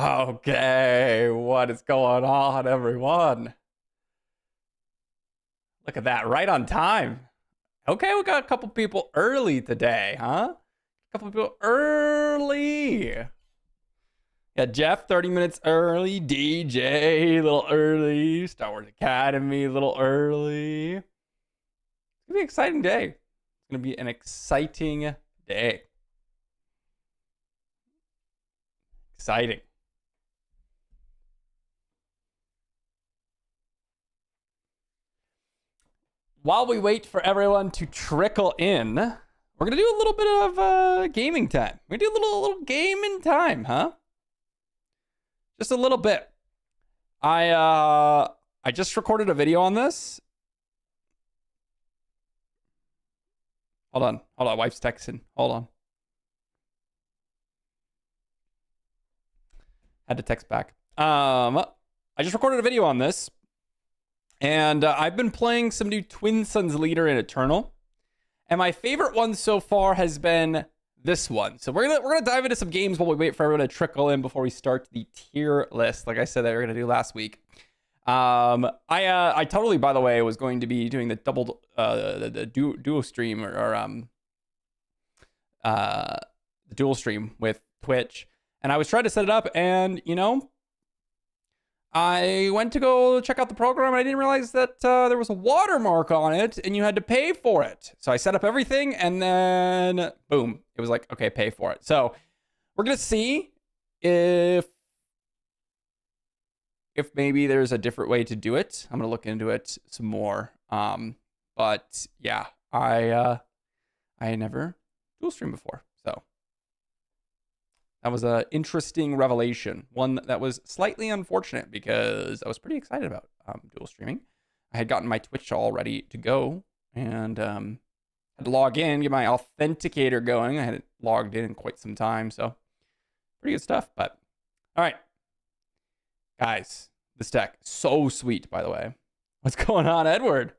Okay, what is going on, everyone? Look at that, right on time. Okay, we got a couple people early today, huh? A couple people early. Yeah, Jeff, 30 minutes early. DJ, a little early. Star Wars Academy, a little early. It's gonna be an exciting day. It's gonna be an exciting day. Exciting. While we wait for everyone to trickle in, we're gonna do a little bit of gaming time. We're gonna do a little gaming time, huh? Just a little bit. I just recorded a video on this. Hold on. Wife's texting. Hold on. Had to text back. I just recorded a video on this. And I've been playing some new Twin Suns Leader in Eternal. And my favorite one so far has been this one. So we're gonna dive into some games while we wait for everyone to trickle in before we start the tier list, like I said that we are gonna do last week. I totally, by the way, was going to be doing the duo stream or the dual stream with Twitch, and I was trying to set it up, and I went to go check out the program, and I didn't realize that there was a watermark on it, and you had to pay for it. So I set up everything, and then boom, it was like, okay, pay for it. So we're gonna see if maybe there's a different way to do it. I'm gonna look into it some more. But yeah, I never dual streamed before, so that was an interesting revelation. One that was slightly unfortunate because I was pretty excited about dual streaming. I had gotten my Twitch all ready to go and had to log in, get my authenticator going. I hadn't logged in quite some time, so pretty good stuff. But all right, guys, this deck, so sweet, by the way. What's going on, Edward?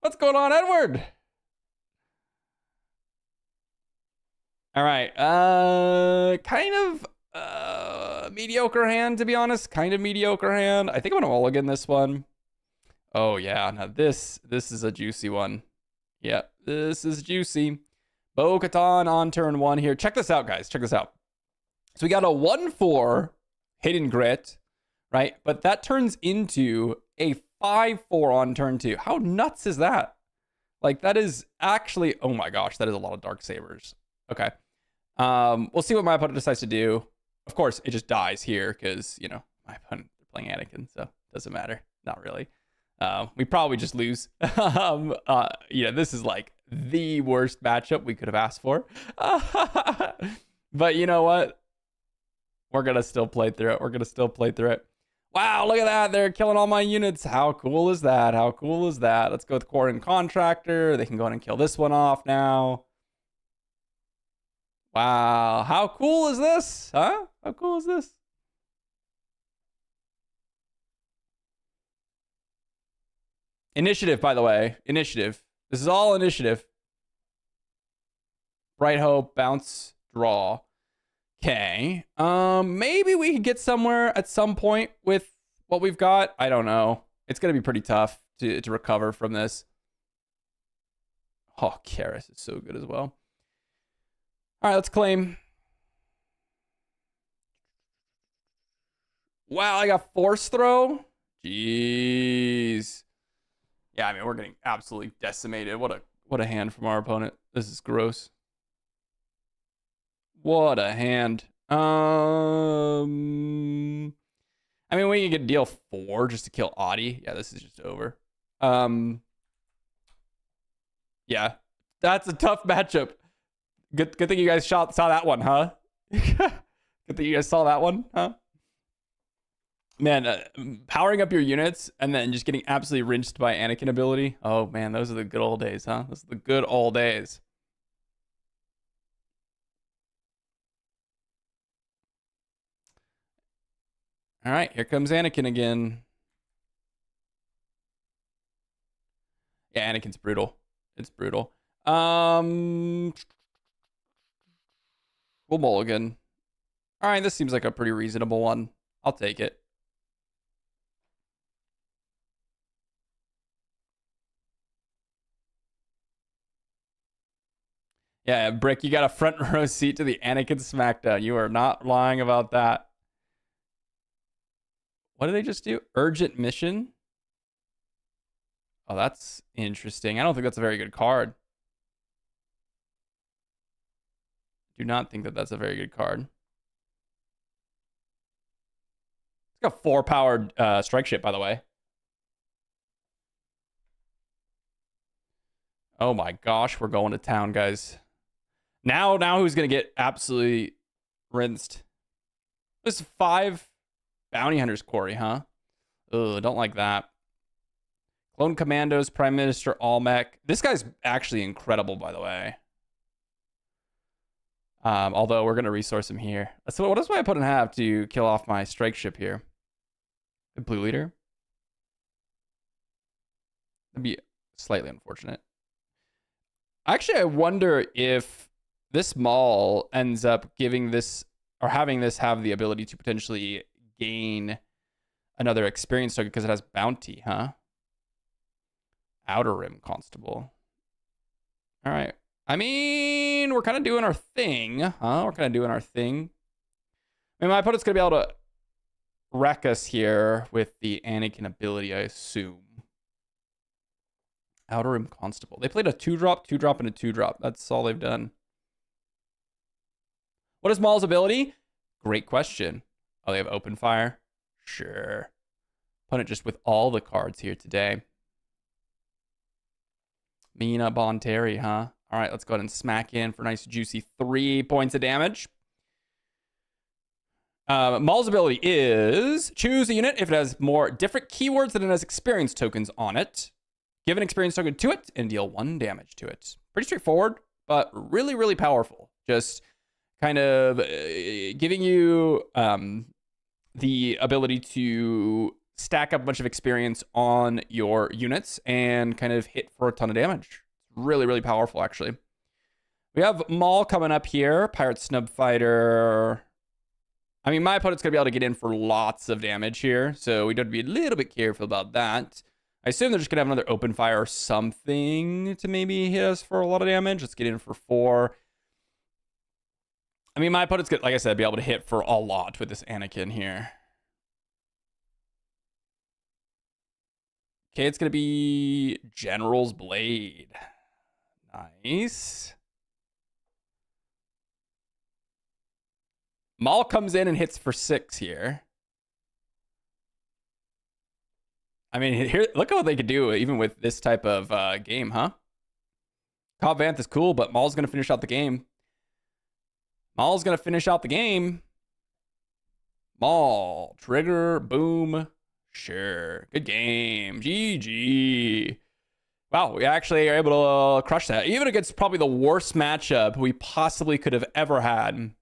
What's going on, Edward? All right, kind of mediocre hand, to be honest. Kind of mediocre hand. I think I'm gonna mulligan this one. Oh yeah, now this is a juicy one. Yeah, this is juicy. Bo-Katan on turn 1 here. Check this out, guys. Check this out. So we got a 1/4 Hidden Grit, right? But that turns into a 5/4 on turn 2. How nuts is that? Like, that is actually, oh my gosh, that is a lot of Dark Sabers. Okay. We'll see what my opponent decides to do. Of course, it just dies here because, my opponent, they're playing Anakin, so it doesn't matter. Not really. We probably just lose. This is like the worst matchup we could have asked for. But you know what? We're going to still play through it. Wow, look at that. They're killing all my units. How cool is that? Let's go with Quarren Contractor. They can go in and kill this one off now. Wow, how cool is this? Huh? How cool is this? Initiative, by the way. Initiative. This is all initiative. Bright Hope, bounce, draw. Okay. Maybe we could get somewhere at some point with what we've got. I don't know. It's going to be pretty tough to recover from this. Oh, Karis is so good as well. All right, let's claim. Wow, I got Force Throw. Jeez. Yeah, I mean, we're getting absolutely decimated. What a hand from our opponent. This is gross. What a hand. I mean, we can deal 4 just to kill Audi. Yeah, this is just over. Yeah, that's a tough matchup. Good thing you guys saw that one, huh? Good thing you guys saw that one, huh? Man, powering up your units and then just getting absolutely rinsed by Anakin ability. Oh man, those are the good old days, huh? Those are the good old days. All right, here comes Anakin again. Yeah, Anakin's brutal. It's brutal. We'll mulligan. All right, this seems like a pretty reasonable one. I'll take it. Yeah, Brick, you got a front row seat to the Anakin Smackdown. You are not lying about that. What did they just do? Urgent Mission? Oh, that's interesting. I don't think that's a very good card. Do not think that that's a very good card. It's got 4-powered strike ship, by the way. Oh my gosh, we're going to town, guys. Now who's going to get absolutely rinsed? This is 5 bounty hunters, Corey, huh? Ugh, don't like that. Clone Commandos, Prime Minister Almec. This guy's actually incredible, by the way. Although we're going to resource him here. So what does my opponent have to kill off my strike ship here? The blue leader? That'd be slightly unfortunate. Actually, I wonder if this Maul ends up giving this, or having this have the ability to potentially gain another experience token because it has bounty, huh? Outer Rim Constable. All right. I mean, we're kind of doing our thing, huh? We're kind of doing our thing. I mean, my opponent's going to be able to wreck us here with the Anakin ability, I assume. Outer Rim Constable. They played a 2-drop, 2-drop, and a 2-drop. That's all they've done. What is Maul's ability? Great question. Oh, they have open fire? Sure. Opponent just with all the cards here today. Mina Bonteri, huh? All right, let's go ahead and smack in for a nice juicy 3 points of damage. Maul's ability is choose a unit if it has more different keywords than it has experience tokens on it. Give an experience token to it and deal 1 damage to it. Pretty straightforward, but really, really powerful. Just kind of giving you the ability to stack up a bunch of experience on your units and kind of hit for a ton of damage. Really, really powerful, actually. We have Maul coming up here. Pirate Snub Fighter. I mean, my opponent's going to be able to get in for lots of damage here, so we have to be a little bit careful about that. I assume they're just going to have another open fire or something to maybe hit us for a lot of damage. Let's get in for 4. I mean, my opponent's going to, like I said, be able to hit for a lot with this Anakin here. Okay, it's going to be General's Blade. Nice. Maul comes in and hits for 6 here. I mean, here, look at what they could do even with this type of game, huh? Cobb Vanth is cool, but Maul's going to finish out the game. Maul's going to finish out the game. Maul. Trigger. Boom. Sure. Good game. GG. Wow, we actually are able to crush that. Even against probably the worst matchup we possibly could have ever had.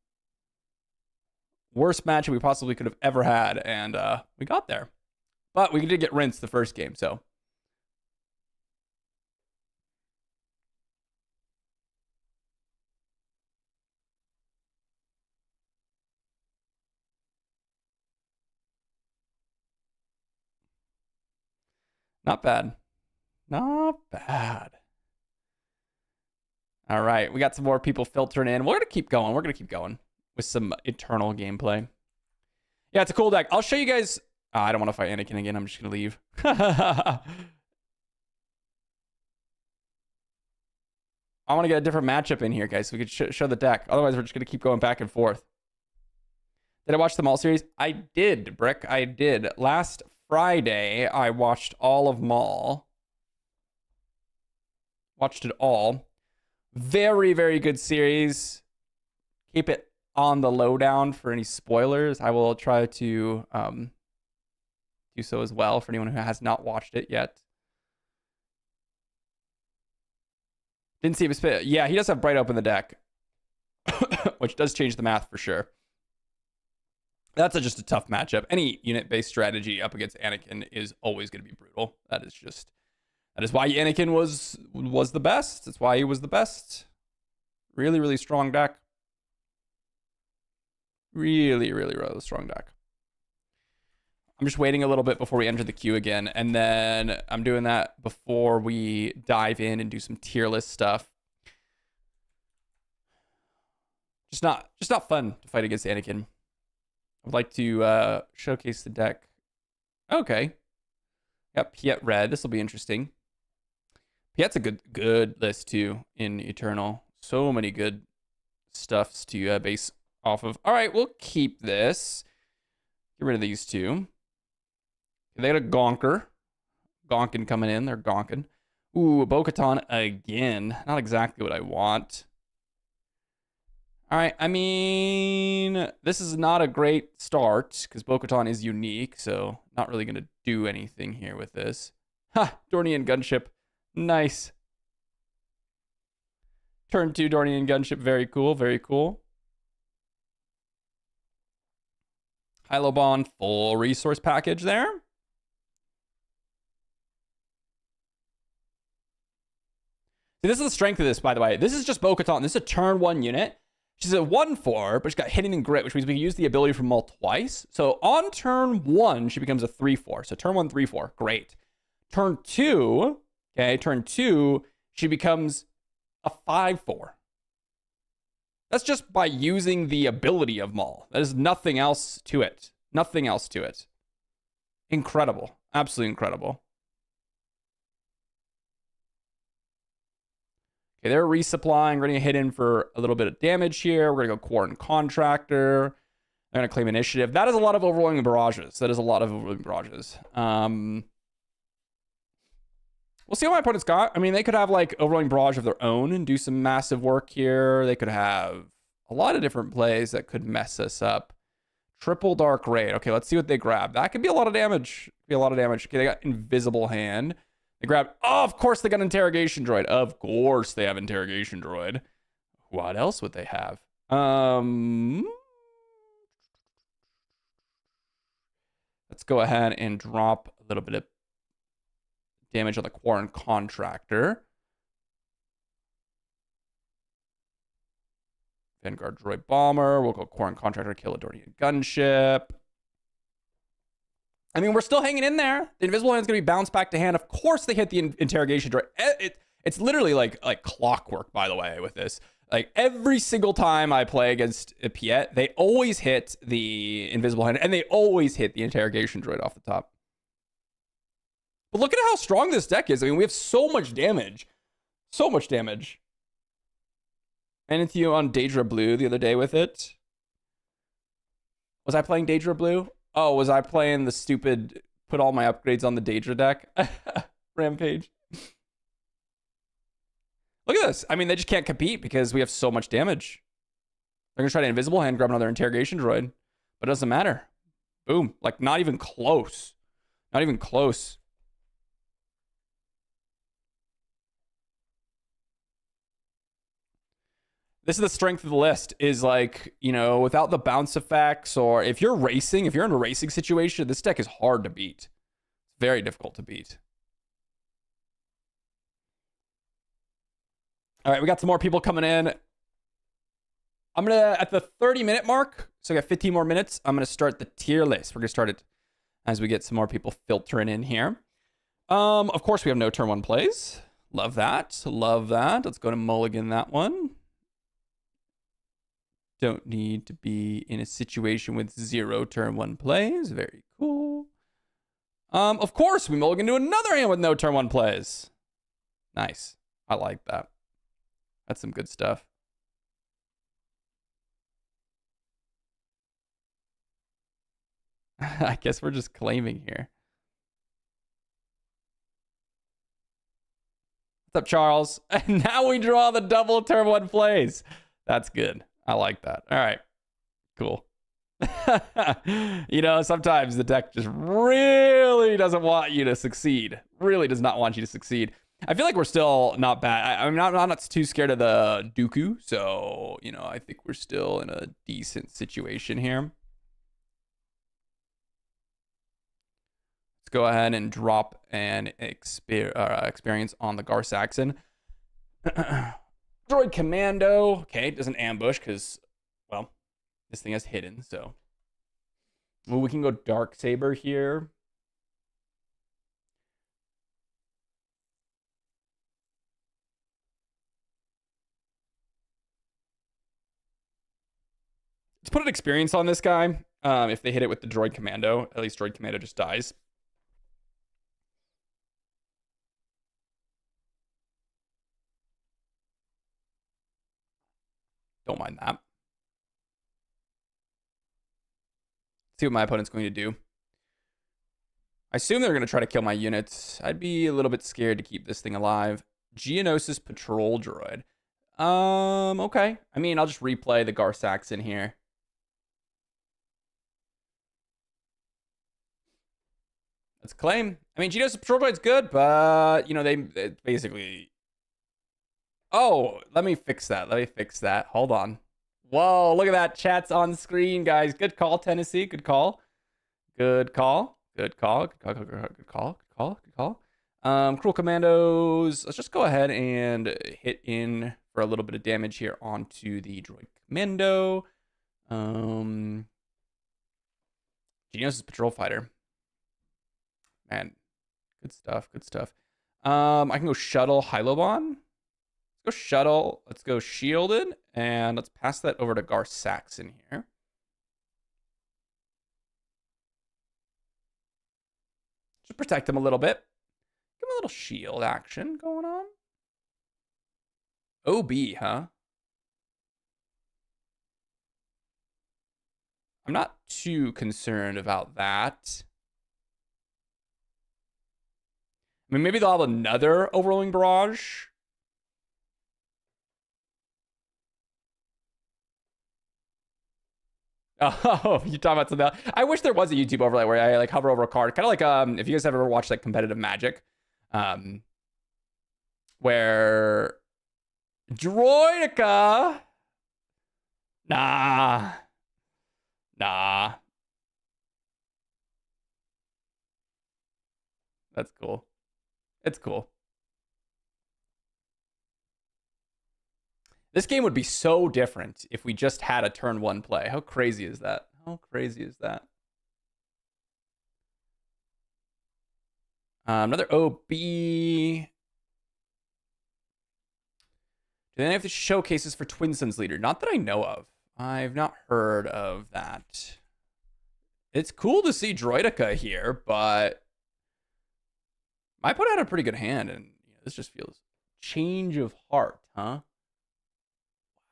Worst matchup we possibly could have ever had. And we got there. But we did get rinsed the first game, so. Not bad. Not bad. All right, we got some more people filtering in. We're going to keep going. We're going to keep going with some eternal gameplay. Yeah, it's a cool deck. I'll show you guys. I don't want to fight Anakin again. I'm just going to leave. I want to get a different matchup in here, guys, so we could show the deck. Otherwise, we're just going to keep going back and forth. Did I watch the Maul series? I did, Brick. I did. Last Friday, I watched all of Maul. Watched it all. Very, very good series. Keep it on the lowdown for any spoilers. I will try to do so as well for anyone who has not watched it yet. Didn't see if it's fit. Yeah, he does have Bright Open the deck, which does change the math for sure. That's just a tough matchup. Any unit-based strategy up against Anakin is always going to be brutal. That is why Anakin was the best. That's why he was the best. Really, really strong deck. Really, really, really strong deck. I'm just waiting a little bit before we enter the queue again. And then I'm doing that before we dive in and do some tier list stuff. Just not fun to fight against Anakin. I'd like to showcase the deck. Okay. Got Piet red. This will be interesting. Piet's a good list too in Eternal. So many good stuffs to base off of. All right, we'll keep this. Get rid of these two. They got a Gonker. Gonkin coming in. They're gonking. Ooh, Bo-Katan again. Not exactly what I want. All right, I mean, this is not a great start because Bo-Katan is unique, so not really going to do anything here with this. Ha! Dornian Gunship. Nice. Turn 2 Dornian Gunship. Very cool, very cool. Hylobon, full resource package there. See, this is the strength of this, by the way. This is just Bo-Katan. This is a turn 1 unit. She's a 1/4, but she's got Hitting and Grit, which means we can use the ability from Maul twice. So on turn 1, she becomes a 3/4. So turn 1, 3/4. Great. Turn 2, okay, turn 2, she becomes a 5/4. That's just by using the ability of Maul. There's nothing else to it. Nothing else to it. Incredible. Absolutely incredible. Okay, they're resupplying. We're going to hit in for a little bit of damage here. We're going to go Quarren Contractor. They're going to claim initiative. That is a lot of Overwhelming Barrages. That is a lot of Overwhelming Barrages. We'll see what my opponent's got. I mean, they could have like Overwhelming Barrage of their own and do some massive work here. They could have a lot of different plays that could mess us up. Triple Dark Raid. Okay, let's see what they grab. That could be a lot of damage. Be a lot of damage. Okay, they got Invisible Hand. They grab, oh, of course they got Interrogation Droid. Of course they have Interrogation Droid. What else would they have? Let's go ahead and drop a little bit of damage on the Quarren Contractor. Vanguard Droid Bomber. We'll go Quarren Contractor, kill a Dornian Gunship. I mean, we're still hanging in there. The Invisible Hand's going to be bounced back to hand. Of course they hit the Interrogation Droid. It's literally like clockwork, by the way, with this. Like, every single time I play against a Piet, they always hit the Invisible Hand, and they always hit the Interrogation Droid off the top. But look at how strong this deck is. I mean, we have so much damage. So much damage. Anything on Daedra Blue the other day with it? Was I playing Daedra Blue? Oh, was I playing the stupid put all my upgrades on the Daedra deck? Rampage. Look at this. I mean, they just can't compete because we have so much damage. They're going to try to Invisible Hand, grab another Interrogation Droid. But it doesn't matter. Boom. Like, not even close. Not even close. This is the strength of the list, is like, you know, without the bounce effects, or if you're racing, if you're in a racing situation, this deck is hard to beat. Very difficult to beat. All right, we got some more people coming in. I'm going to, at the 30-minute mark, so I got 15 more minutes, I'm going to start the tier list. We're going to start it as we get some more people filtering in here. Of course, we have no turn 1 plays. Love that. Love that. Let's go to mulligan that one. Don't need to be in a situation with 0 turn 1 plays. Very cool. Of course, we mulligan to another hand with no turn 1 plays. Nice. I like that. That's some good stuff. I guess we're just claiming here. What's up, Charles? And now we draw the double turn 1 plays. That's good. I like that. All right. Cool. You know, sometimes the deck just really doesn't want you to succeed. Really does not want you to succeed. I feel like we're still not bad. I'm not too scared of the Dooku. So, you know, I think we're still in a decent situation here. Let's go ahead and drop an experience on the Gar Saxon. Droid Commando. Okay, it doesn't ambush because, well, this thing has hidden, so. Ooh, we can go Dark Saber here. Let's put an experience on this guy. If they hit it with the Droid Commando, at least Droid Commando just dies. Don't mind that. See what my opponent's going to do. I assume they're going to try to kill my units. I'd be a little bit scared to keep this thing alive. Geonosis Patrol Droid. Okay. I mean, I'll just replay the Gar Saxon here. Let's claim. I mean, Geonosis Patrol Droid's good, but, you know, they basically... Oh, let me fix that. Let me fix that. Hold on. Whoa, look at that. Chat's on screen, guys. Good call, Tennessee. Good call. Good call. Good call. Good call. Good call. Good call. Good call. Good call. Cruel Commandos. Let's just go ahead and hit in for a little bit of damage here onto the Droid Commando. Geonosis Patrol Fighter. Man, good stuff. Good stuff. I can go Shuttle Hylobon. Let's go Shuttle. Let's go Shielded. And let's pass that over to Gar Saxon here. Just protect him a little bit. Give him a little shield action going on. OB, huh? I'm not too concerned about that. I mean, maybe they'll have another Overwhelming Barrage. Oh, you're talking about something else. I wish there was a YouTube overlay where I like hover over a card. Kind of like if you guys have ever watched like competitive Magic, where Droideka. Nah. That's cool. It's cool. This game would be so different if we just had a turn one play. How crazy is that? How crazy is that? Another OB. Do they have the showcases for Twin Suns Leader? Not that I know of. I've not heard of that. It's cool to see Droideka here, but my opponent had a pretty good hand, and you know, this just feels change of heart, huh?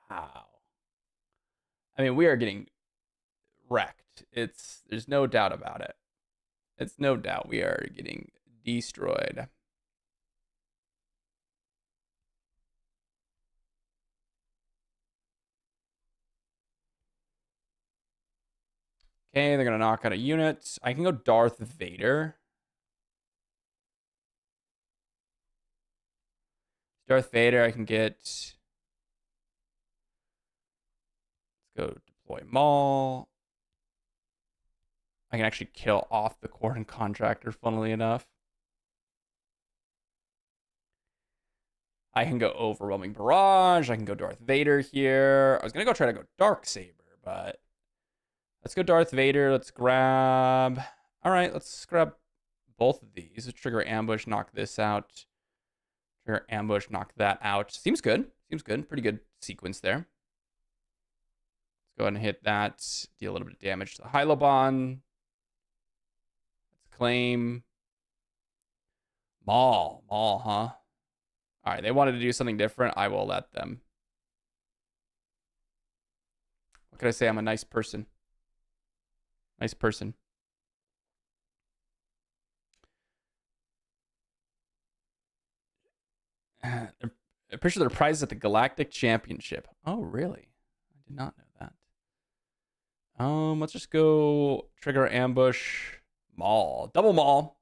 Wow. I mean, we are getting wrecked. There's no doubt about it. It's no doubt we are getting destroyed. Okay, they're gonna knock out a unit. I can go Darth Vader. Darth Vader, I can get. Let's go deploy Maul. I can actually kill off the Cordon Contractor, funnily enough. I can go Overwhelming Barrage. I can go Darth Vader here. I was going to try to go Dark Saber, but let's go Darth Vader. Let's grab... All right, let's grab both of these. Let's trigger Ambush, knock this out. Trigger Ambush, knock that out. Seems good. Seems good. Pretty good sequence there. Let's go ahead and hit that. Deal a little bit of damage to the Hylobon. Let's claim. Maul, huh? All right, they wanted to do something different. I will let them. What can I say? I'm a nice person. Nice person. I'm pretty sure their prize is at the Galactic Championship. Oh, really? I did not know that. Let's just go trigger ambush. Maul. Double Maul.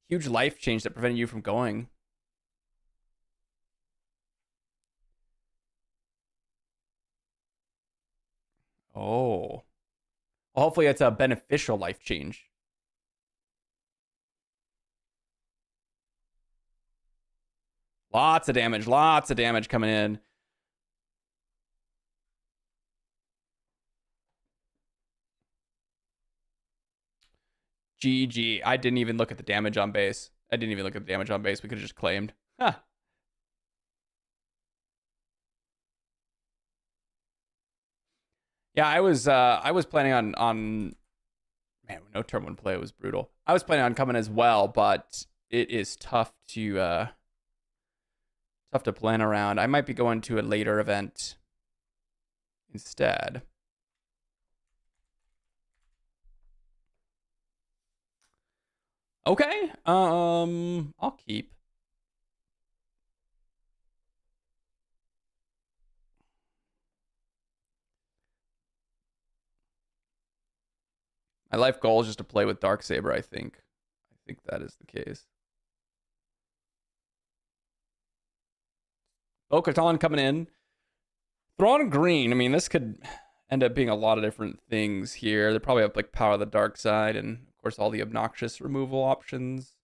Huge life change that prevented you from going. Oh. Well, hopefully it's a beneficial life change. Lots of damage coming in. GG. I didn't even look at the damage on base. We could have just claimed. Huh. Yeah, I was planning on man, no turn one play was brutal. I was planning on coming as well, but it is tough to plan around. I might be going to a later event instead. Okay. I'll keep. My life goal is just to play with Darksaber, I think. I think that is the case. Bo-Katan coming in. Thrawn green. I mean, this could end up being a lot of different things here. They probably have like Power of the Dark Side and, of course, all the obnoxious removal options.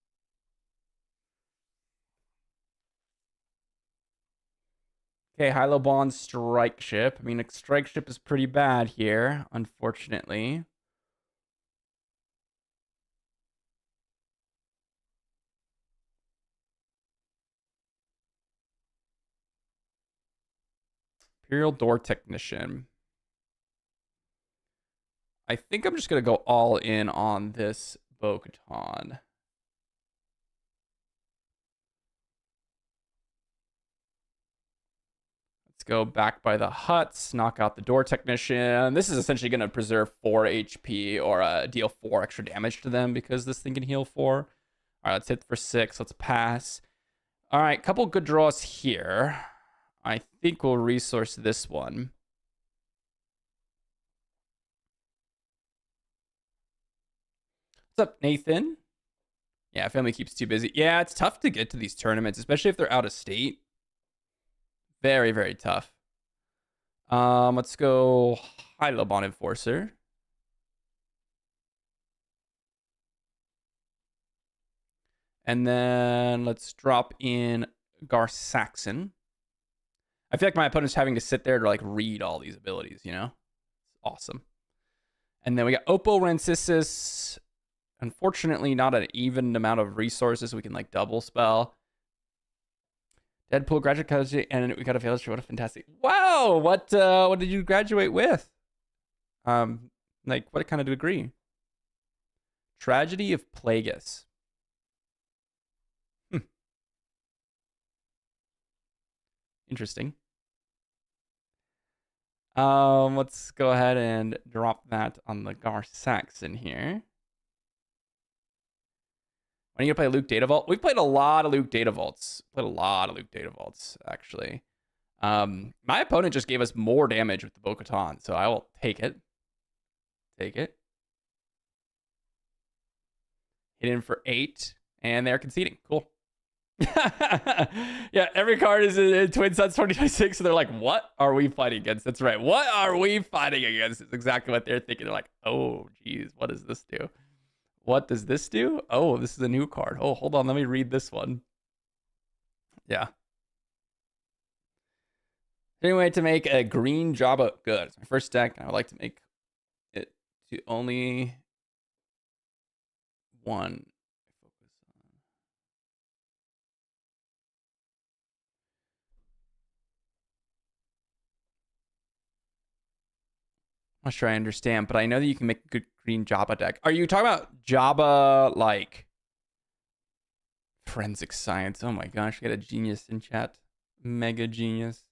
Okay, Hilo Bond Strike Ship. I mean, a Strike Ship is pretty bad here, unfortunately. Imperial Door Technician. I think I'm just going to go all in on this Bo-Katan. Let's go back by the huts, knock out the Door Technician. This is essentially going to preserve 4 HP or deal 4 extra damage to them because this thing can heal 4. All right, let's hit for 6. Let's pass. All right, couple good draws here. I think we'll resource this one. What's up, Nathan? Yeah, family keeps too busy. Yeah, it's tough to get to these tournaments, especially if they're out of state. Very, very tough. Let's go Hilo Bond Enforcer. And then let's drop in Gar Saxon. I feel like my opponent's having to sit there to like read all these abilities, you know? It's awesome. And then we got Oppo Rancisis. Unfortunately, not an even amount of resources. We can like double spell. Deadpool graduate college, and we got a failure. What a fantastic! Wow, what did you graduate with? Like what kind of degree? Tragedy of Plagueis. Interesting. Let's go ahead and drop that on the Gar Saxon here. When are you gonna play Luke Data Vault? We've played a lot of Luke Data Vaults. Actually. My opponent just gave us more damage with the Bo-Katan, so I will take it. Hit in for 8, and they're conceding. Cool. Yeah, every card is in Twin Suns 2026, so they're like, what are we fighting against? That's right. What are we fighting against? It's exactly what they're thinking. They're like, oh, geez, what does this do? What does this do? Oh, this is a new card. Oh, hold on. Let me read this one. Yeah. Anyway, to make a green Jabba good. It's my first deck, and I would like to make it to only one. I'm not sure I understand, but I know that you can make a good green Jabba deck. Are you talking about Jabba, like forensic science? Oh my gosh, we got a genius in chat. Mega genius.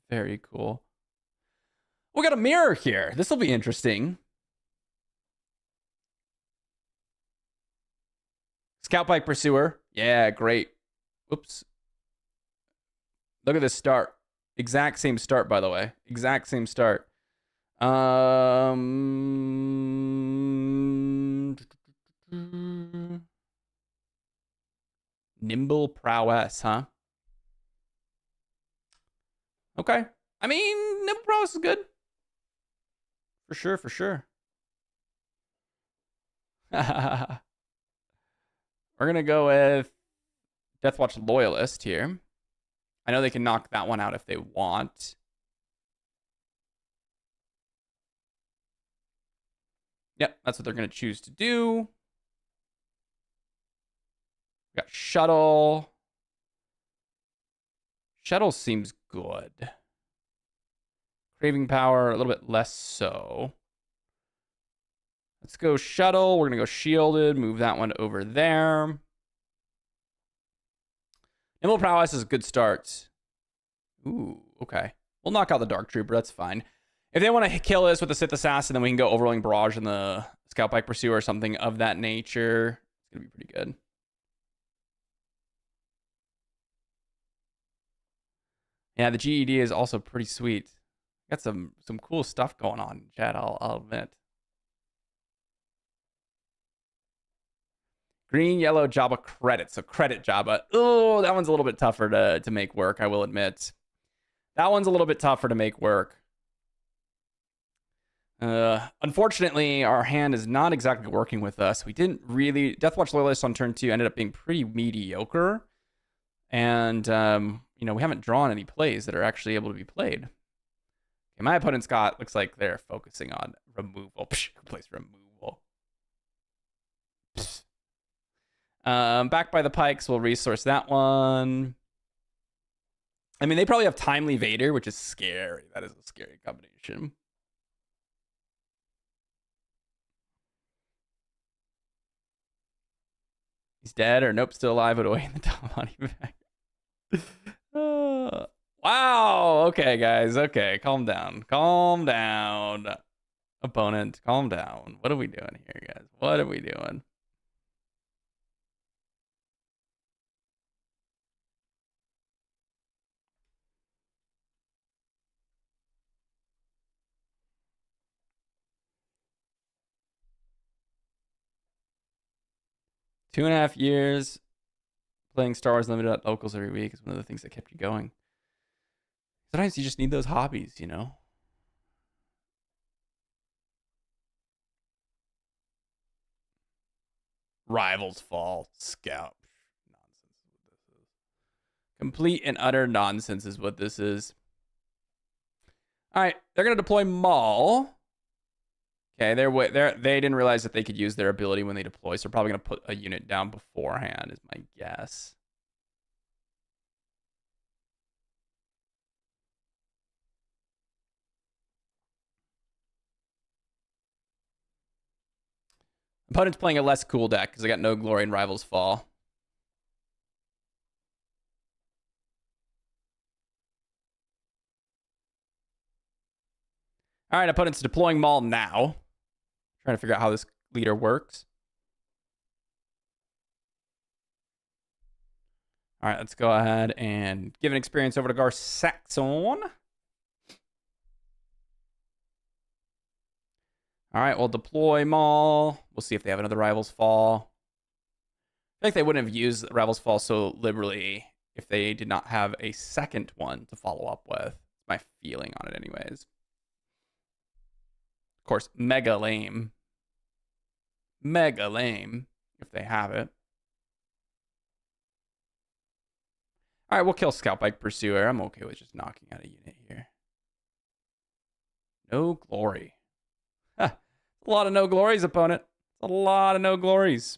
Very cool. We got a mirror here. This will be interesting. Scout Bike Pursuer. Yeah, great. Oops. Look at this start. Exact same start, by the way. Exact same start. Nimble Prowess, huh? Okay. I mean, Nimble Prowess is good. For sure, for sure. We're going to go with Deathwatch Loyalist here. I know they can knock that one out if they want. Yep, that's what they're going to choose to do. We got shuttle. Shuttle seems good. Craving power, a little bit less so. Let's go shuttle. We're going to go shielded. Move that one over there. Nimble prowess is a good start. Ooh, okay. We'll knock out the Dark Trooper. That's fine. If they want to kill us with the Sith Assassin, then we can go Overwhelming Barrage and the Scout Bike Pursuer or something of that nature. It's going to be pretty good. Yeah, the GED is also pretty sweet. Got some cool stuff going on, chat, I'll admit. Green, yellow, Jabba credit. So credit Jabba. Oh, that one's a little bit tougher to make work, I will admit. That one's a little bit tougher to make work. Unfortunately, our hand is not exactly working with us. We didn't really... Deathwatch Loyalist on turn 2 ended up being pretty mediocre. And, you know, we haven't drawn any plays that are actually able to be played. Okay, my opponent's got... Looks like they're focusing on removal. Psh, who plays removal? Psh. Back by the Pikes, we'll resource that one. I mean, they probably have Timely Vader, which is scary. That is a scary combination. He's dead or nope, still alive, but away in the top money back. Wow. Okay, guys. Okay, calm down. Calm down. Opponent, calm down. What are we doing here, guys? What are we doing? Two and a half years playing Star Wars Limited at locals every week is one of the things that kept you going. Sometimes you just need those hobbies, you know? Rivals Fall. Scout. Nonsense is what this is. Complete and utter nonsense is what this is. All right, they're going to deploy Maul. Okay, they didn't realize that they could use their ability when they deploy, so they're probably going to put a unit down beforehand, is my guess. Opponent's playing a less cool deck because they got no glory in Rivals Fall. All right, opponent's deploying Maul now. Trying to figure out how this leader works. All right, let's go ahead and give an experience over to Gar Saxon. All right, we'll deploy Maul. We'll see if they have another Rivals Fall. I think they wouldn't have used Rivals Fall so liberally if they did not have a second one to follow up with. That's my feeling on it anyways. Of course, mega lame. Mega lame if they have it. All right, we'll kill Scout Bike Pursuer. I'm okay with just knocking out a unit here. No glory. Huh. A lot of no glories, opponent. A lot of no glories.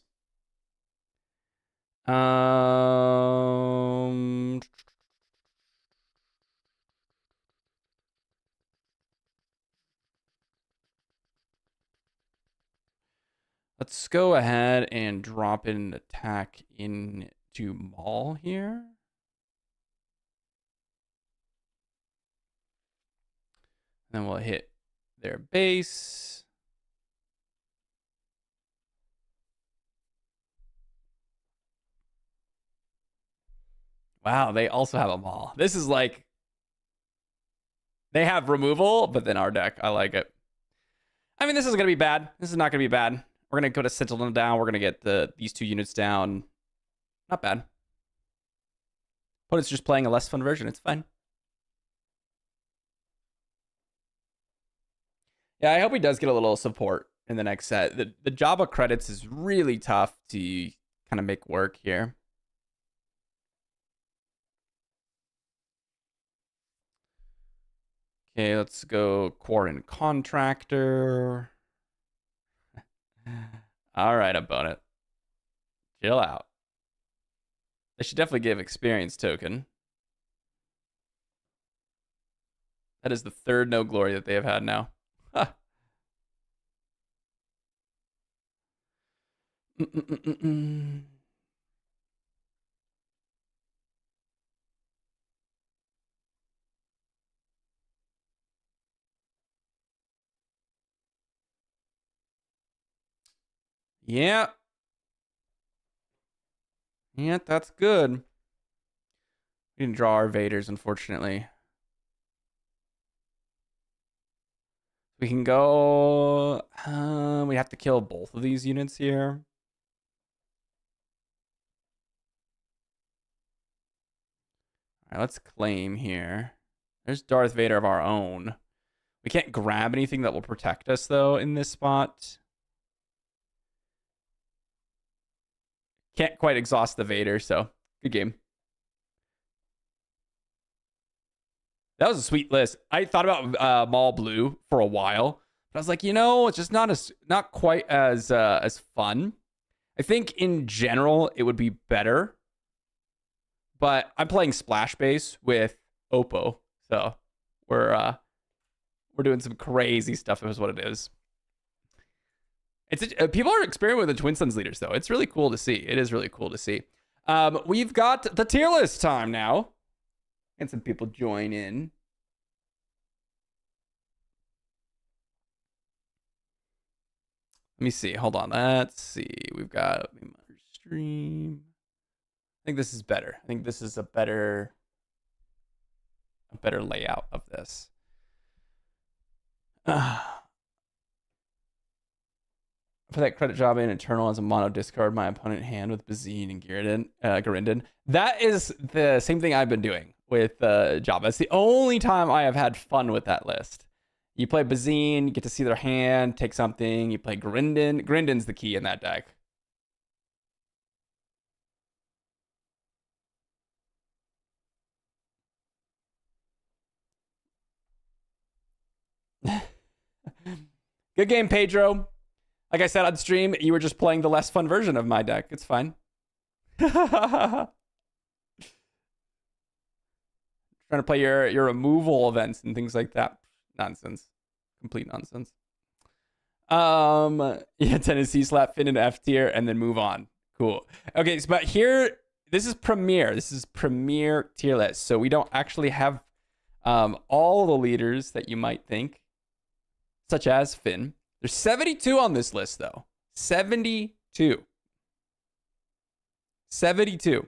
Let's go ahead and drop in an attack into Maul here. Then we'll hit their base. Wow, they also have a Maul. This is like... They have removal, but then our deck. I like it. I mean, this is going to be bad. This is not going to be bad. We're going to go to Sentinel down. We're going to get these two units down. Not bad. Opponent's just playing a less fun version. It's fine. Yeah, I hope he does get a little support in the next set. The Jabba credits is really tough to kind of make work here. Okay, let's go Quarren Contractor. All right, opponent. Chill out. They should definitely give experience token. That is the third no glory that they have had now. Yeah. Yeah, that's good. We didn't draw our Vaders, unfortunately. We can go... we have to kill both of these units here. All right, let's claim here. There's Darth Vader of our own. We can't grab anything that will protect us, though, in this spot. Can't quite exhaust the Vader, so good game. That was a sweet list. I thought about Maul Blue for a while, but I was like, it's just not quite as fun. I think in general it would be better, but I'm playing Splash Base with Oppo, so we're doing some crazy stuff. Is what it is. People are experimenting with the Twin Suns leaders, though. It's really cool to see. It is really cool to see. We've got the tier list time now. And some people join in. Let me see. Hold on. Let's see. We've got stream. I think this is better. I think this is a better layout of this. For that credit job in Eternal as a mono discard my opponent hand with Bazine and Garinden. That is the same thing I've been doing with Jabba. It's the only time I have had fun with that list. You play Bazine, you get to see their hand, take something. You play Garinden. Garinden's the key in that deck. Good game, Pedro. Like I said on stream, you were just playing the less fun version of my deck. It's fine. Trying to play your removal events and things like that. Nonsense. Complete nonsense. Yeah, Tennessee slap Finn in F tier and then move on. Cool. Okay, but here, this is Premier. This is Premier tier list. So we don't actually have all the leaders that you might think, such as Finn. There's 72 on this list, though. 72. 72.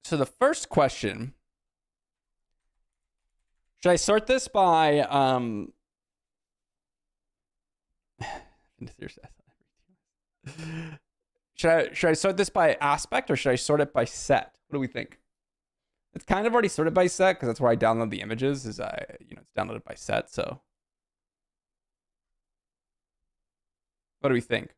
So the first question, should I sort this by should I sort this by aspect or should I sort it by set? What do we think? It's kind of already sorted by set because that's where I download the images. It's downloaded by set. So what do we think?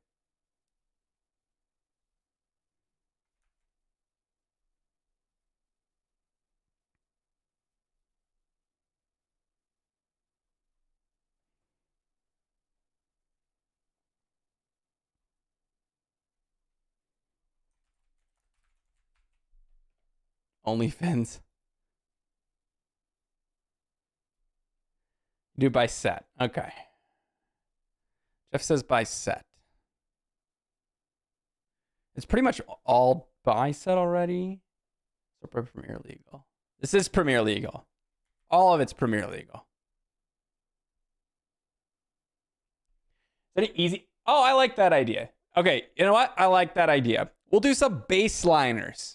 OnlyFans. Do by set. Okay. Jeff says by set. It's pretty much all by set already. Super Premier Legal. This is Premier Legal. All of it's Premier Legal. Is that easy? Oh, I like that idea. Okay, you know what? I like that idea. We'll do some baseliners.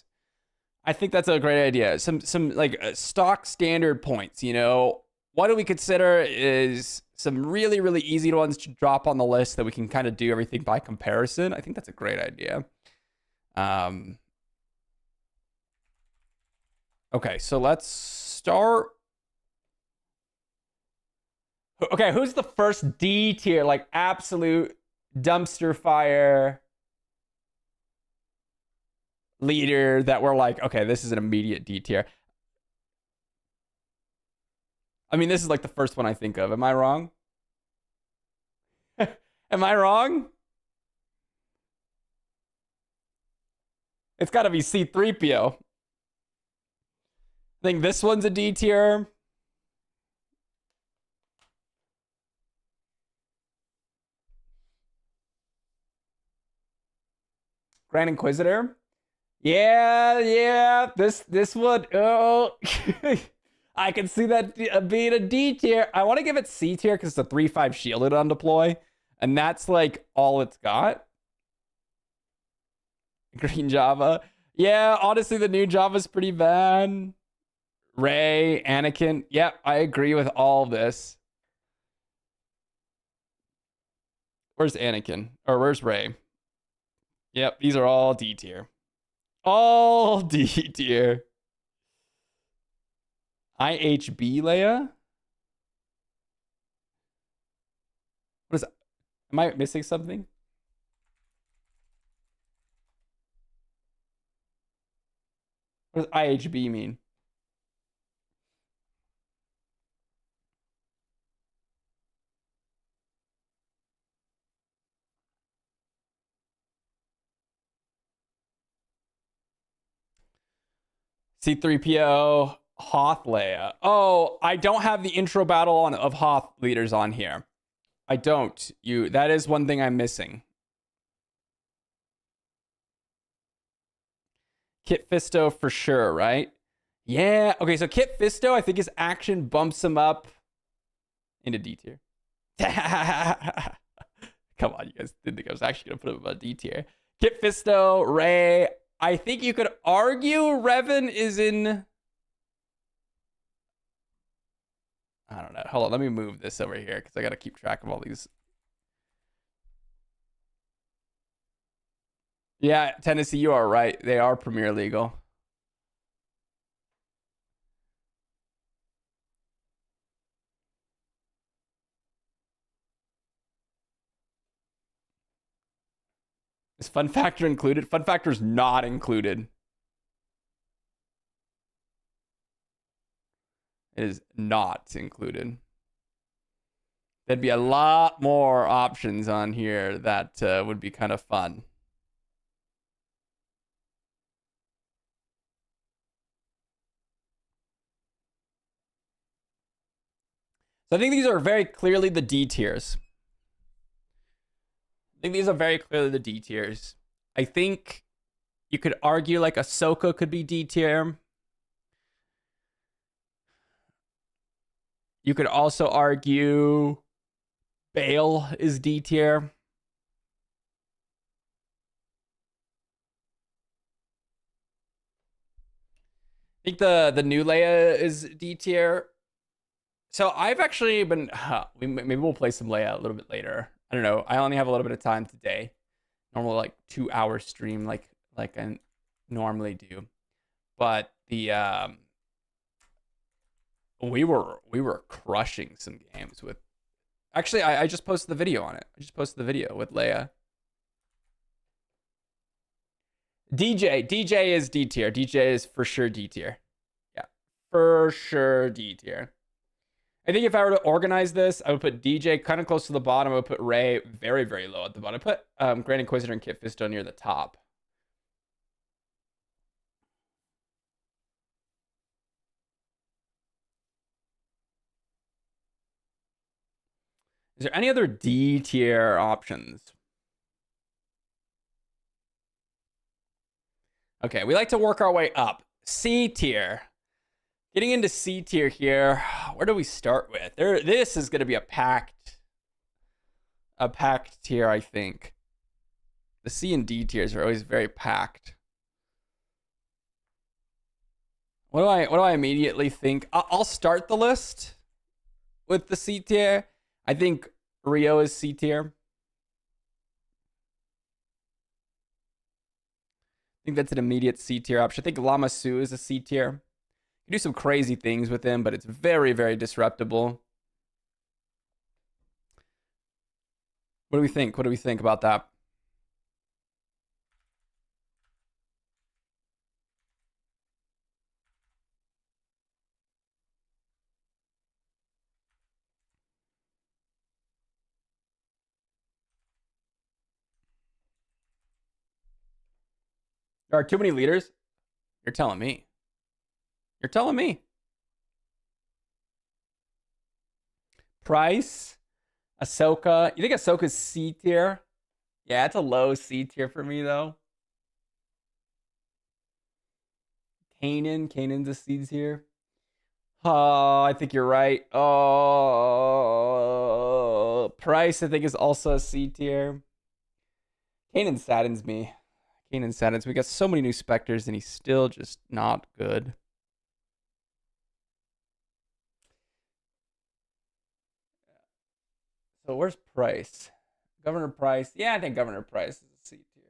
I think that's a great idea. Some like stock standard points, What do we consider is some really, really easy ones to drop on the list that we can kind of do everything by comparison. I think that's a great idea. Okay, so let's start. Okay, who's the first D tier, like absolute dumpster fire leader that we're like, okay, this is an immediate D tier. I mean, this is like the first one I think of. Am I wrong? Am I wrong? It's got to be C-3PO. I think this one's a D tier. Grand Inquisitor. Yeah. This one. Oh, I can see that being a D tier. I want to give it C tier because it's a 3/5 shielded on deploy, and that's like all it's got. Green Java. Yeah, honestly, the new Java's pretty bad. Rey, Anakin. Yep, I agree with all this. Where's Anakin? Or where's Rey? Yep, these are all D tier. All D tier. IHB Leia? What is that? Am I missing something? What does IHB mean? C-3PO, Hoth Leia. Oh, I don't have the intro battle of Hoth leaders on here. I don't. That is one thing I'm missing. Kit Fisto for sure, right? Yeah. Okay, so Kit Fisto, I think his action bumps him up into D tier. Come on, you guys didn't think I was actually going to put him above D tier. Kit Fisto, Rey. I think you could argue Revan is in... I don't know. Hold on, let me move this over here because I got to keep track of all these. Yeah, Tennessee, you are right. They are Premier Legal. Is Fun Factor included? Fun Factor is not included. It is not included. There'd be a lot more options on here that would be kind of fun. So I think these are very clearly the D tiers. I think these are very clearly the D tiers. I think you could argue like Ahsoka could be D tier. You could also argue Bail is D tier. I think the new Leia is D tier. So I've actually been... maybe we'll play some Leia a little bit later. I don't know. I only have a little bit of time today. Normally like 2-hour stream like I normally do. But the... We were crushing some games with... Actually, I just posted the video on it. I just posted the video with Leia. DJ is D tier. DJ is for sure D tier. Yeah, for sure D tier. I think if I were to organize this, I would put DJ kind of close to the bottom. I would put Rey very, very low at the bottom. I put Grand Inquisitor and Kit Fisto near the top. Is there any other D tier options? Okay, we like to work our way up. C tier. Getting into C tier here, where do we start with? This is going to be a packed tier, I think. The C and D tiers are always very packed. What do I immediately think? I'll start the list with the C tier. I think Rio is C tier. I think that's an immediate C tier option. I think Lama Su is a C tier. You do some crazy things with him, but it's very, very disruptible. What do we think? What do we think about that? There are too many leaders? You're telling me. You're telling me. Price, Ahsoka. You think Ahsoka's C tier? Yeah, it's a low C tier for me though. Kanan's a C tier. Oh, I think you're right. Oh, Price I think is also a C tier. Kanan saddens me. Kanan saddens me. We got so many new Spectres and he's still just not good. So where's Price? Governor Price. Yeah, I think Governor Price is a C tier.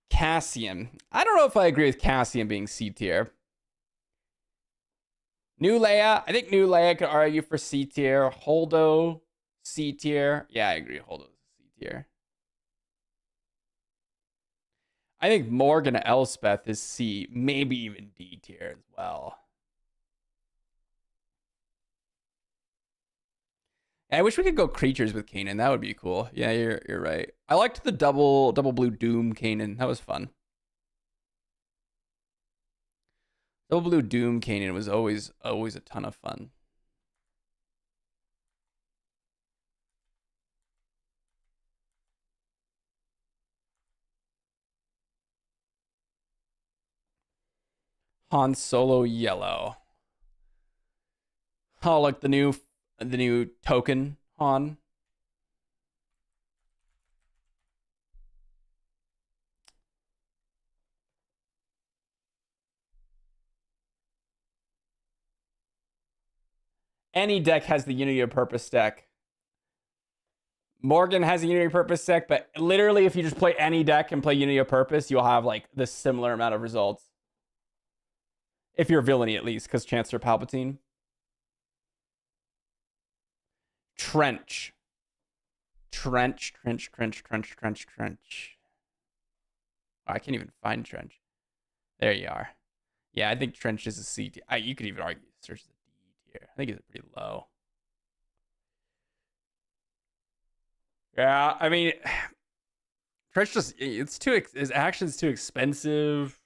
Cassian. I don't know if I agree with Cassian being C tier. New Leia. I new Leia could argue for C tier. Holdo, C tier. Yeah, I agree. Holdo's C tier. I think Morgan Elspeth is C, maybe even D tier as well. I wish we could go creatures with Kanan. That would be cool. Yeah, you're right. I liked the double blue Doom Kanan. That was fun. Double blue Doom Kanan was always a ton of fun. Han Solo yellow. Oh, like the new token Han. Any deck has the Unity of Purpose deck. Morgan has a Unity of Purpose deck, but literally if you just play any deck and play Unity of Purpose, you'll have like the similar amount of results. If you're villainy at least, because Chancellor Palpatine. Trench. Oh, I can't even find Trench. There you are. Yeah, I think Trench is a C tier. You could even argue Search is a D tier. I think it's pretty low. Yeah, I mean, Trench just his action's too expensive.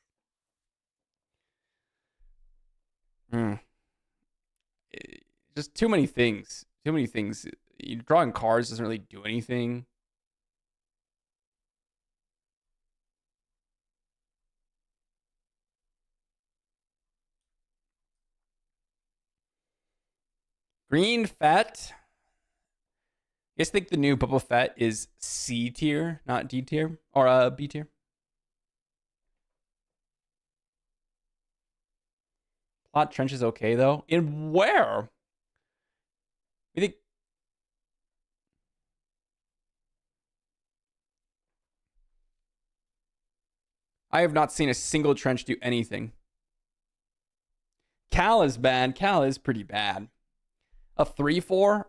Just too many things. Too many things. Drawing cards doesn't really do anything. Green Fett. You guys think the new Boba Fett is C tier, not D tier? Or B tier? Plot Trench is okay, though. In where? You think... I have not seen a single Trench do anything. Cal is bad. Cal is pretty bad. A 3-4?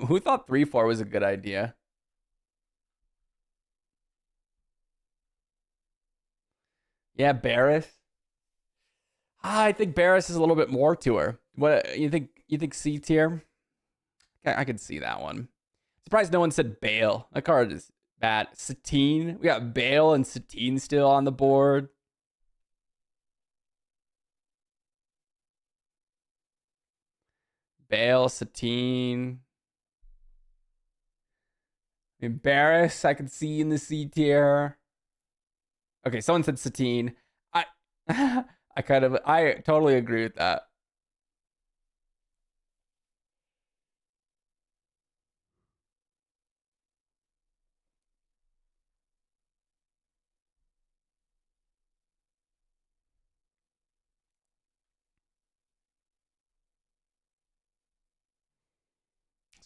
Who thought 3-4 was a good idea? Yeah, Barris. I think Barris is a little bit more to her. What you think? You think C tier? I could see that one. Surprised no one said Bale. That card is bad. Satine. We got Bale and Satine still on the board. Bale, Satine. Barris, I could see in the C tier. Okay, someone said Satine. I totally agree with that.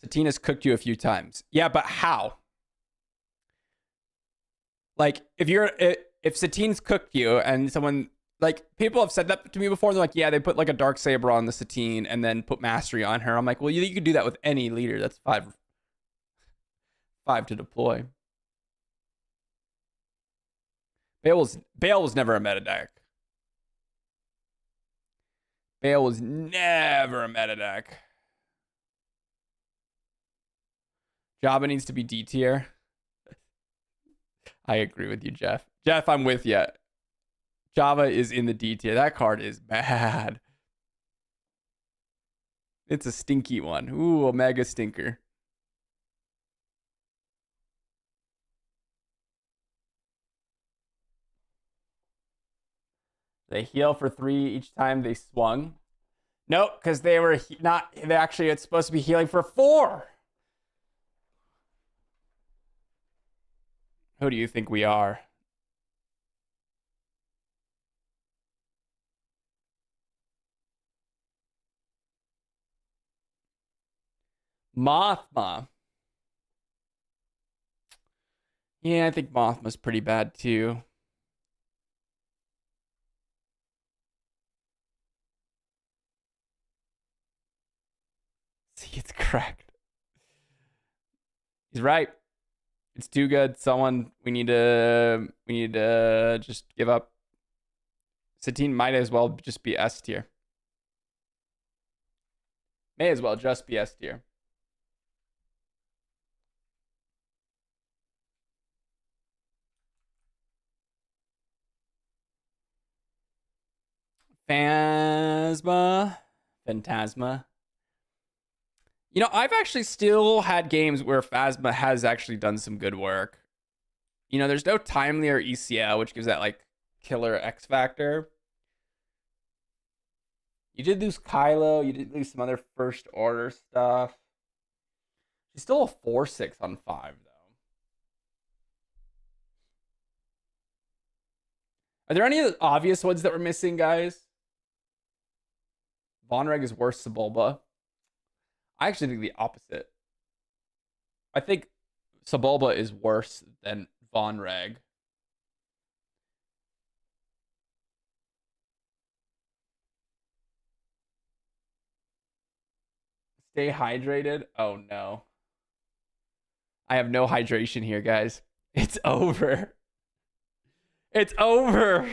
Satina's cooked you a few times. Yeah, but how? Like, if Satine's cooked you and someone, like, people have said that to me before. They're like, yeah, they put like a Darksaber on the Satine and then put Mastery on her. I'm like, well, you could do that with any leader. That's 5. 5 to deploy. Bale was never a meta deck. Bale was never a meta deck. Jabba needs to be D tier. I agree with you, Jeff. Jeff, I'm with you. Java is in the D tier. That card is bad. It's a stinky one. Ooh, a mega stinker. They heal for 3 each time they swung. Nope, because they were not. They actually, it's supposed to be healing for 4. Who do you think we are? Mothma. Yeah, I think Mothma's pretty bad too. See, it's cracked. He's right. It's too good. Someone we need to just give up. Satine might as well just be S tier. May as well just be S tier. Phantasma. You know, I've actually still had games where Phasma has actually done some good work. You know, there's no Timely or ECL, which gives that like killer X factor. You did lose Kylo. You did lose some other first order stuff. She's still a 4/6 on 5, though. Are there any obvious ones that we're missing, guys? Vonreg is worse than Sebulba. I actually think the opposite. I think Sebulba is worse than Vonreg. Stay hydrated. Oh no. I have no hydration here, guys. It's over. It's over.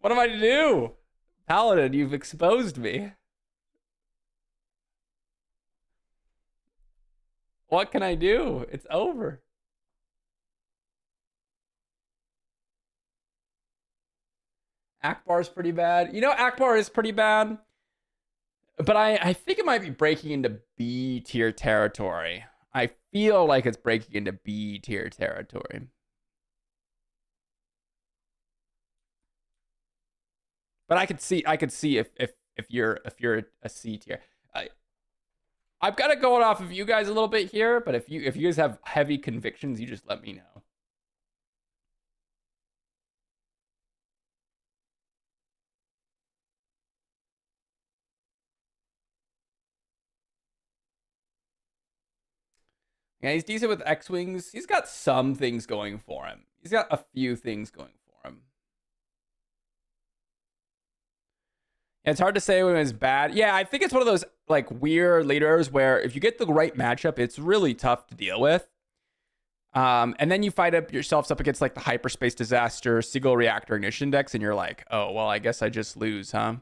What am I to do? Paladin, you've exposed me. What can I do? It's over. Akbar's pretty bad. You know, Akbar is pretty bad. But I think it might be breaking into B tier territory. I feel like it's breaking into B tier territory. But I could see if you're a C tier. I've got to go off of you guys a little bit here, but if you guys have heavy convictions, you just let me know. Yeah, he's decent with X-Wings. He's got some things going for him. He's got a few things going for him. Yeah, it's hard to say when it's bad. Yeah, I think it's one of those like weird leaders where if you get the right matchup, it's really tough to deal with. And then you fight up yourselves up against like the Hyperspace Disaster, Seagull Reactor Ignition decks, and you're like, oh, well, I guess I just lose, huh?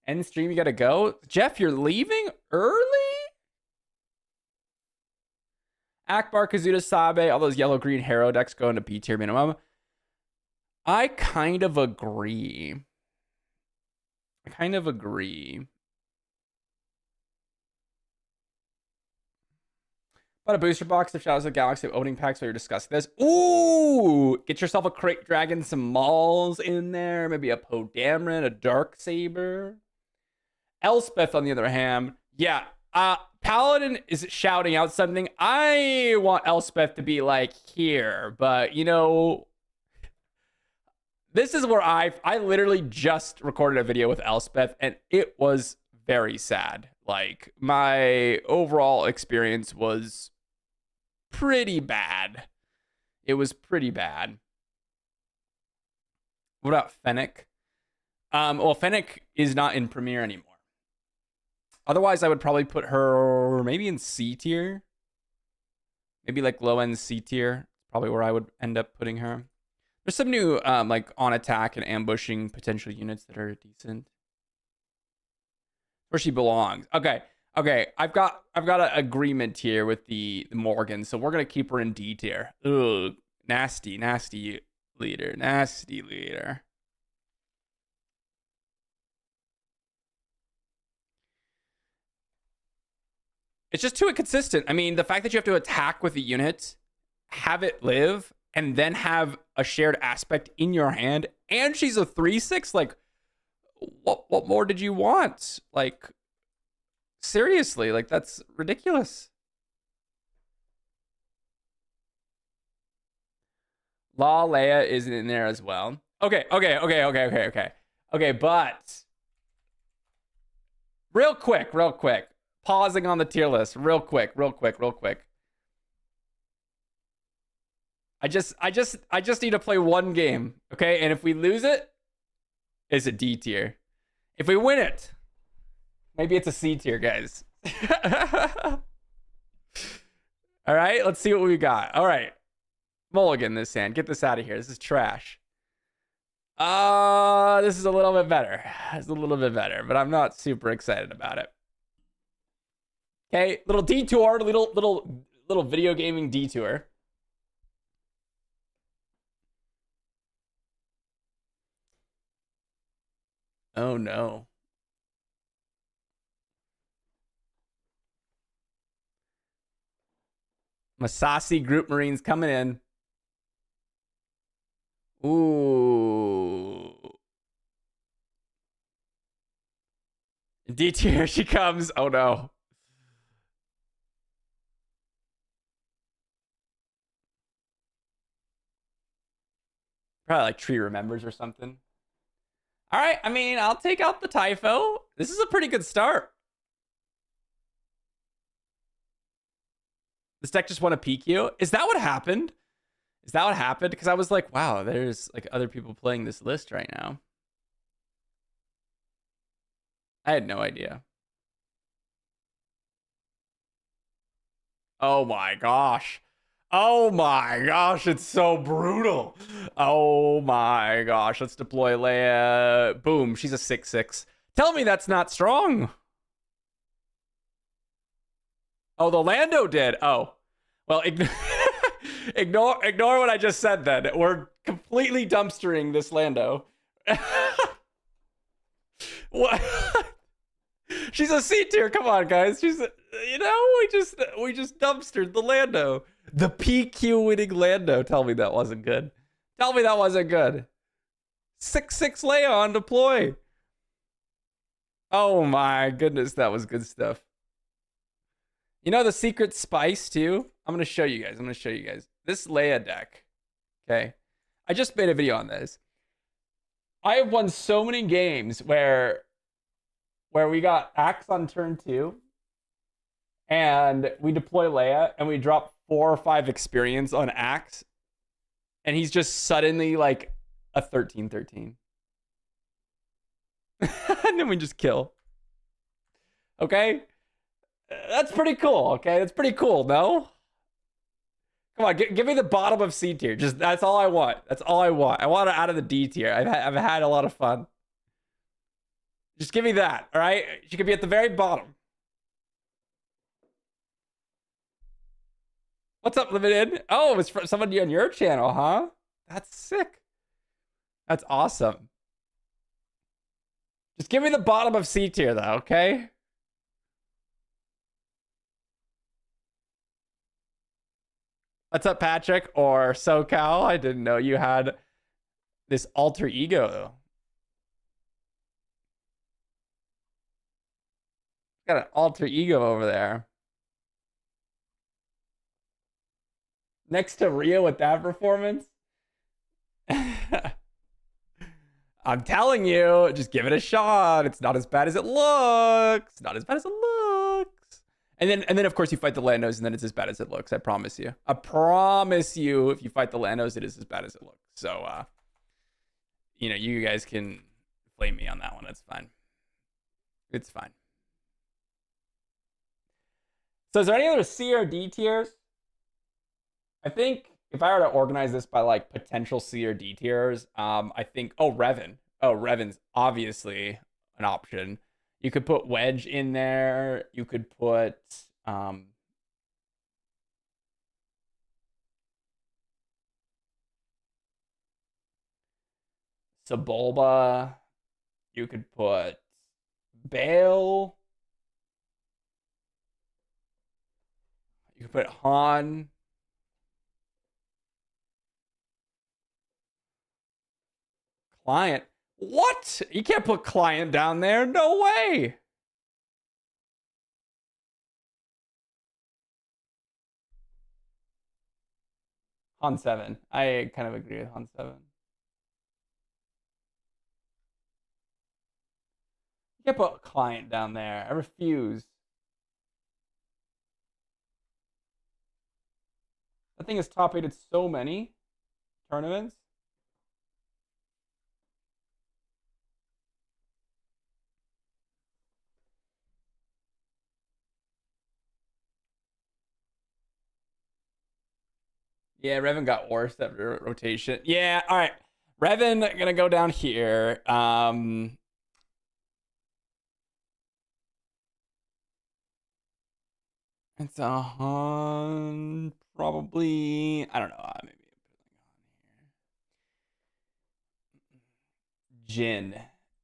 End stream, you gotta go. Jeff, you're leaving early? Akbar, Kazuda, Sabe, all those yellow-green hero decks go into B tier minimum. I kind of agree. But a booster box of Shadows of the Galaxy opening packs while you're discussing this. Ooh! Get yourself a Crate Dragon, some Mauls in there. Maybe a Poe Dameron, a Darksaber. Elspeth, on the other hand, yeah. Paladin is shouting out something. I want Elspeth to be like here, but you know, this is where I literally just recorded a video with Elspeth, and it was very sad. Like, my overall experience was pretty bad. It was pretty bad. What about Fennec? Well, Fennec is not in Premiere anymore. Otherwise, I would probably put her maybe in C tier. Maybe like low end C tier. Probably where I would end up putting her. There's some new like on attack and ambushing potential units that are decent. Where she belongs. Okay. I've got an agreement here with the Morgan, so we're gonna keep her in D tier. Ugh, nasty leader, nasty leader. It's just too inconsistent. I mean, the fact that you have to attack with a unit, have it live, and then have a shared aspect in your hand, and she's a 3/6, like, what more did you want? Like, seriously, like, that's ridiculous. Law Leia is in there as well. Okay, but real quick. Pausing on the tier list, real quick. I just need to play one game, okay? And if we lose it, it's a D tier. If we win it, maybe it's a C tier, guys. All right, let's see what we got. All right, mulligan this hand. Get this out of here. This is trash. This is a little bit better. It's a little bit better, but I'm not super excited about it. Okay, little detour, little video gaming detour. Oh no. Masasi Group Marines coming in. Ooh. D tier, she comes. Oh no. Probably like Tree Remembers or something. All right, I mean, I'll take out the Typho. This is a pretty good start. This deck just won a PQ. Is that what happened? Because I was like, wow, there's like other people playing this list right now. I had no idea. Oh my gosh. It's so brutal. Oh my gosh. Let's deploy Leia. Boom, she's a 6/6. Tell me that's not strong. Oh, the Lando did. Oh. Well, ignore what I just said then. We're completely dumpstering this Lando. What? She's a C tier. Come on, guys. We just dumpstered the Lando. The PQ winning Lando. Tell me that wasn't good. 6/6 Leia on deploy. Oh my goodness, that was good stuff. You know the secret spice too? I'm gonna show you guys. This Leia deck. Okay. I just made a video on this. I have won so many games where we got Axe on turn 2 and we deploy Leia and we drop 4 or 5 experience on Axe and he's just suddenly like a 13/13. And then we just kill. Okay? That's pretty cool, okay? That's pretty cool, no? Come on, give me the bottom of C tier. Just that's all I want. I want it out of the D tier. I've had a lot of fun. Just give me that, all right? She could be at the very bottom. What's up, Limited? Oh, it's from somebody on your channel, huh? That's sick. That's awesome. Just give me the bottom of C tier, though, okay? What's up, Patrick? Or SoCal? I didn't know you had this alter ego. Got an alter ego over there. Next to Rio with that performance? I'm telling you, just give it a shot. It's not as bad as it looks. And then of course you fight the Landos and then it's as bad as it looks. I promise you. If you fight the Landos, it is as bad as it looks. So you guys can blame me on that one. It's fine. So is there any other C or D tiers? I think if I were to organize this by like potential C or D tiers, I think Revan. Oh, Revan's obviously an option. You could put Wedge in there. You could put Sebulba. You could put Bale. You could put Han. Client. What? You can't put Client down there. No way. Han 7. I kind of agree with Han 7. You can't put Client down there. I refuse. That thing has top 8'd so many tournaments. Yeah, Revan got worse that rotation. Yeah, all right. Revan gonna go down here. It's a Han, probably. I don't know. Maybe Jin.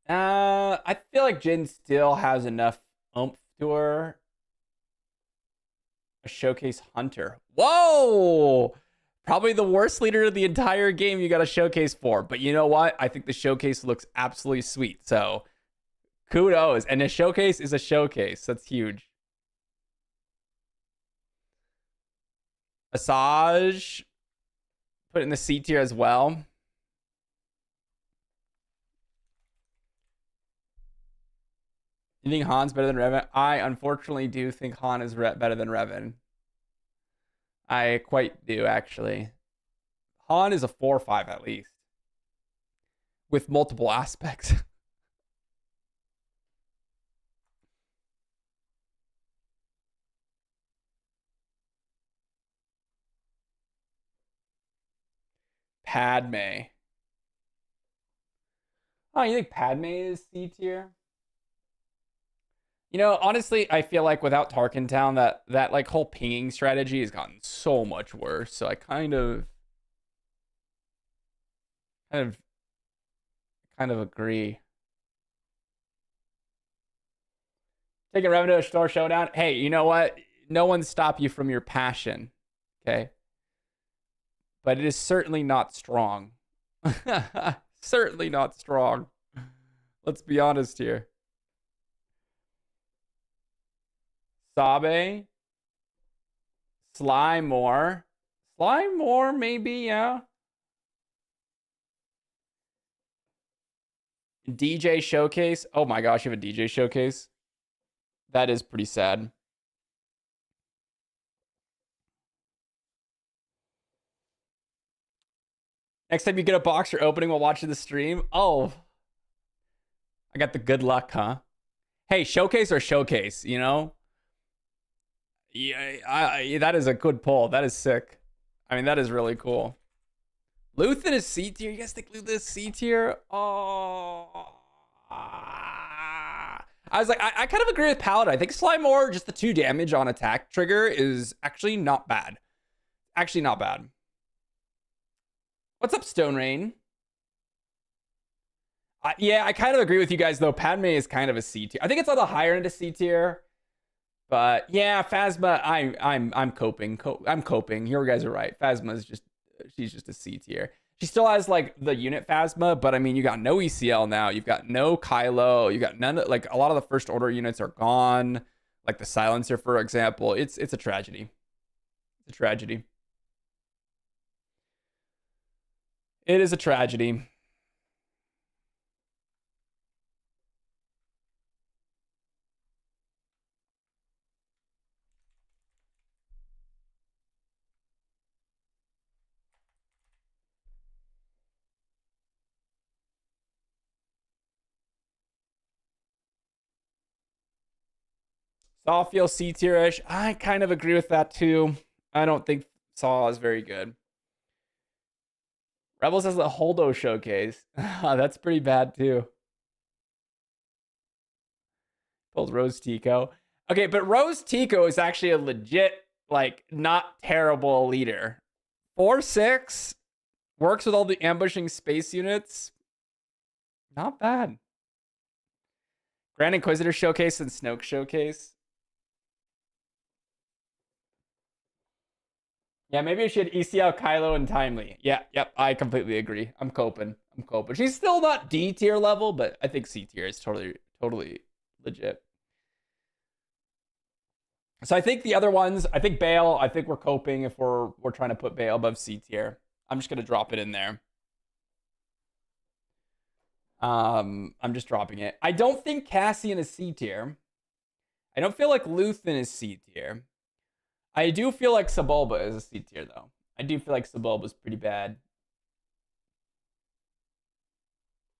I feel like Jin still has enough oomph to her. A showcase hunter. Whoa! Probably the worst leader of the entire game you got a showcase for. But you know what? I think the showcase looks absolutely sweet. So kudos. And a showcase is a showcase. That's huge. Asajj, put it in the C tier as well. You think Han's better than Revan? I unfortunately do think Han is better than Revan. I quite do, actually. Han is a 4 or 5 at least, with multiple aspects. Padme. Oh, you think Padme is C tier? You know, honestly, I feel like without Tarkin Town, that like whole pinging strategy has gotten so much worse. So I kind of, kind of agree. Taking Revan to a store showdown. Hey, you know what? No one stop you from your passion. Okay, but it is certainly not strong. Certainly not strong. Let's be honest here. Sabe, Slymore, Slymore, maybe, yeah. DJ Showcase. Oh my gosh, you have a DJ Showcase? That is pretty sad. Next time you get a box you're opening while watching the stream. Oh, I got the good luck, huh? Hey, showcase or showcase, you know? Yeah, that is a good pull. That is sick. I mean, that is really cool. Luthen is C tier. You guys think Luthen is C tier? Oh. I was like, I kind of agree with Paladin. I think Slymore, just the 2 damage on attack trigger is actually not bad. Actually, not bad. What's up, Stone Rain? Yeah, I kind of agree with you guys though. Padme is kind of a C tier. I think it's on the higher end of C tier. But yeah, Phasma, I'm coping. I'm coping. You guys are right. Phasma is she's just a C tier. She still has like the unit Phasma, but I mean, you got no ECL now. You've got no Kylo. You got none. Like a lot of the first order units are gone. Like the Silencer, for example. It's a tragedy. It's a tragedy. It is a tragedy. Saw feels C tier-ish. I kind of agree with that too. I don't think Saw is very good. Rebels has a Holdo showcase. That's pretty bad too. Pulled Rose Tico. Okay, but Rose Tico is actually a legit, like, not terrible leader. 4-6 works with all the ambushing space units. Not bad. Grand Inquisitor showcase and Snoke showcase. Yeah, maybe I should ECL Kylo and Timely. Yeah, yep, I completely agree. I'm coping. She's still not D tier level, but I think C tier is totally legit. So I think the other ones, I think Bale, I think we're coping if we're trying to put Bale above C tier. I'm just gonna drop it in there. I'm just dropping it. I don't think Cassian is C tier. I don't feel like Luthen is C tier. I do feel like Sebulba is a C tier though. I do feel like Sebulba's pretty bad.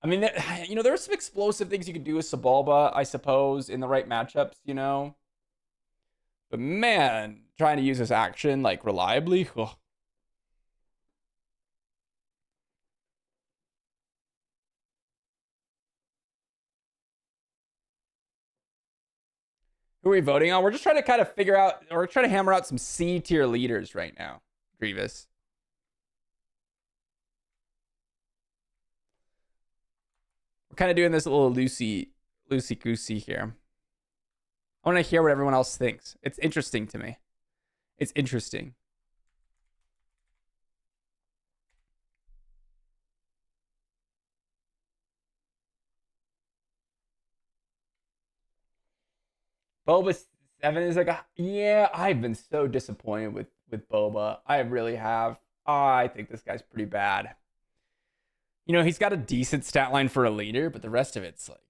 I mean, you know, there are some explosive things you can do with Sebulba, I suppose, in the right matchups, you know. But man, trying to use his action like reliably. Ugh. Who are we voting on? We're just trying to kind of figure out, or trying to hammer out some C tier leaders right now. Grievous. We're kind of doing this a little loosey goosey here. I want to hear what everyone else thinks. It's interesting to me. It's interesting. Boba 7 is like, yeah, I've been so disappointed with Boba. I really have. I think this guy's pretty bad. You know, he's got a decent stat line for a leader, but the rest of it's like,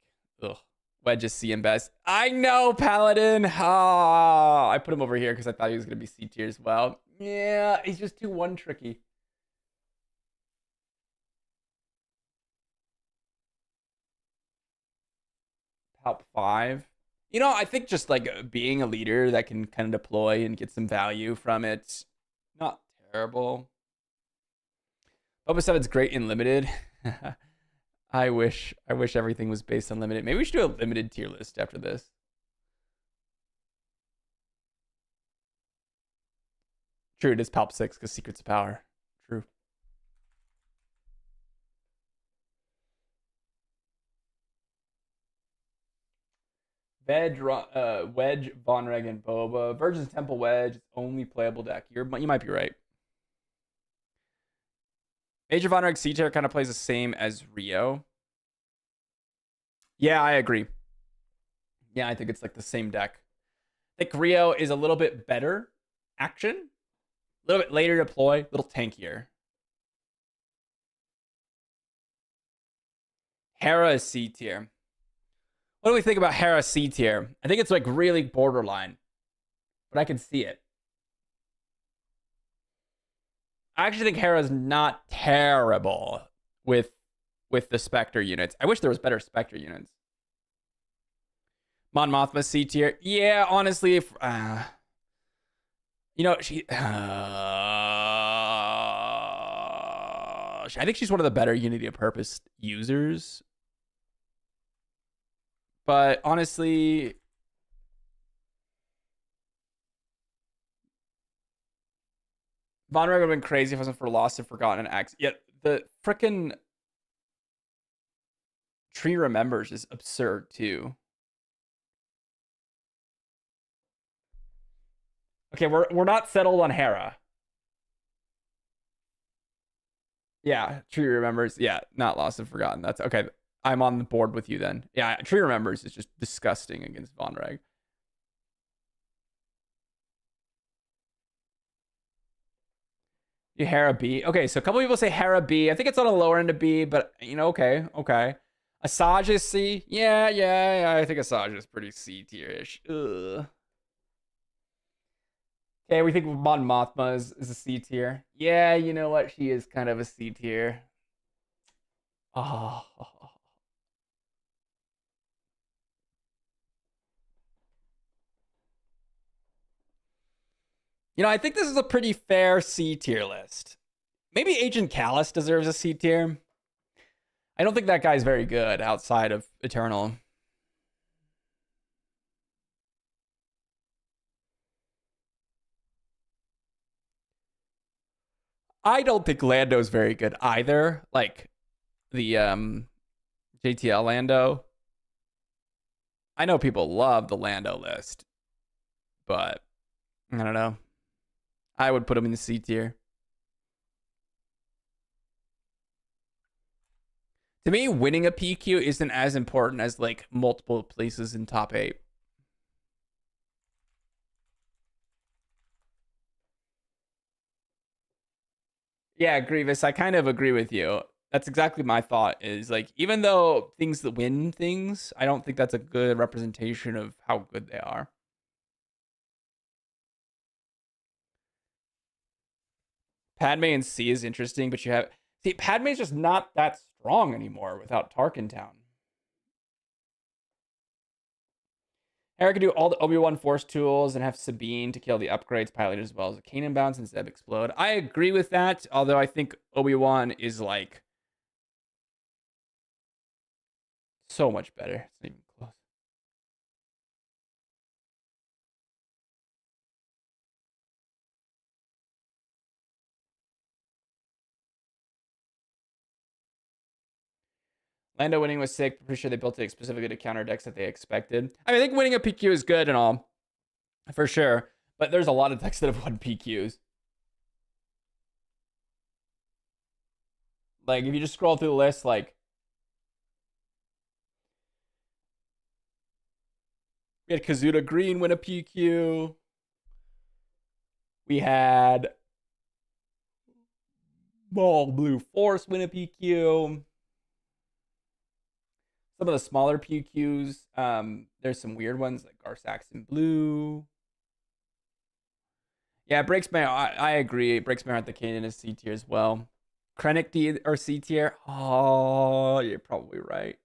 ugh. Wedge is C and best. I know, Paladin. I put him over here because I thought he was going to be C tier as well. Yeah, he's just too one tricky. Palp 5. You know, I think just like being a leader that can kind of deploy and get some value from it, not terrible. Boba 7's great in limited. I wish everything was based on limited. Maybe we should do a limited tier list after this. True, it is Palp 6 because Secrets of Power. True. Wedge, Vonreg, and Boba. Virgin's Temple Wedge, it's only playable deck. You might be right. Major Vonreg C tier kind of plays the same as Rio. Yeah, I agree. Yeah, I think it's like the same deck. I think Rio is a little bit better action, a little bit later deploy, a little tankier. Hera is C tier. What do we think about Hera C tier? I think it's like really borderline, but I can see it. I actually think Hera's not terrible with the Spectre units. I wish there was better Spectre units. Mon Mothma C tier. Yeah, honestly, if you know, I think she's one of the better Unity of Purpose users. But honestly, Vonreg would have been crazy if it wasn't for Lost and Forgotten and Axe. Yet the frickin' Tree Remembers is absurd too. Okay, we're not settled on Hera. Yeah, Tree Remembers. Yeah, not Lost and Forgotten. That's okay. I'm on the board with you then. Yeah, Tree Remembers is just disgusting against Vonreg. Hera B. Okay, so a couple people say Hera B. I think it's on the lower end of B, but you know, okay. Asajj is C. Yeah. I think Asajj is pretty C tier-ish. Ugh. Okay, we think Mon Mothma is a C tier. Yeah, you know what? She is kind of a C tier. Oh. I think this is a pretty fair C tier list. Maybe Agent Callus deserves a C tier. I don't think that guy's very good outside of Eternal. I don't think Lando's very good either. Like the JTL Lando. I know people love the Lando list, but I don't know. I would put him in the C tier. To me, winning a PQ isn't as important as like multiple places in top 8. Yeah, Grievous, I kind of agree with you. That's exactly my thought is like, even though things that win things, I don't think that's a good representation of how good they are. Padme and C is interesting, but Padme's just not that strong anymore without Tarkin Town. Hera could do all the Obi-Wan Force tools and have Sabine to kill the upgrades piloted as well as the Kanan bounce and Zeb explode. I agree with that, although I think Obi-Wan is like so much better. It's not even close. Lando winning was sick. Pretty sure they built it specifically to counter decks that they expected. I mean, I think winning a PQ is good and all, for sure. But there's a lot of decks that have won PQs. Like, if you just scroll through the list, like, we had Kazuda Green win a PQ. We had Maul Blue Force win a PQ. Some of the smaller PQs, there's some weird ones like Gar Saxon Blue. Yeah, Breaks My I agree. Breaks My Heart the Kanan is C tier as well. Krennic D or C tier. Oh, you're probably right.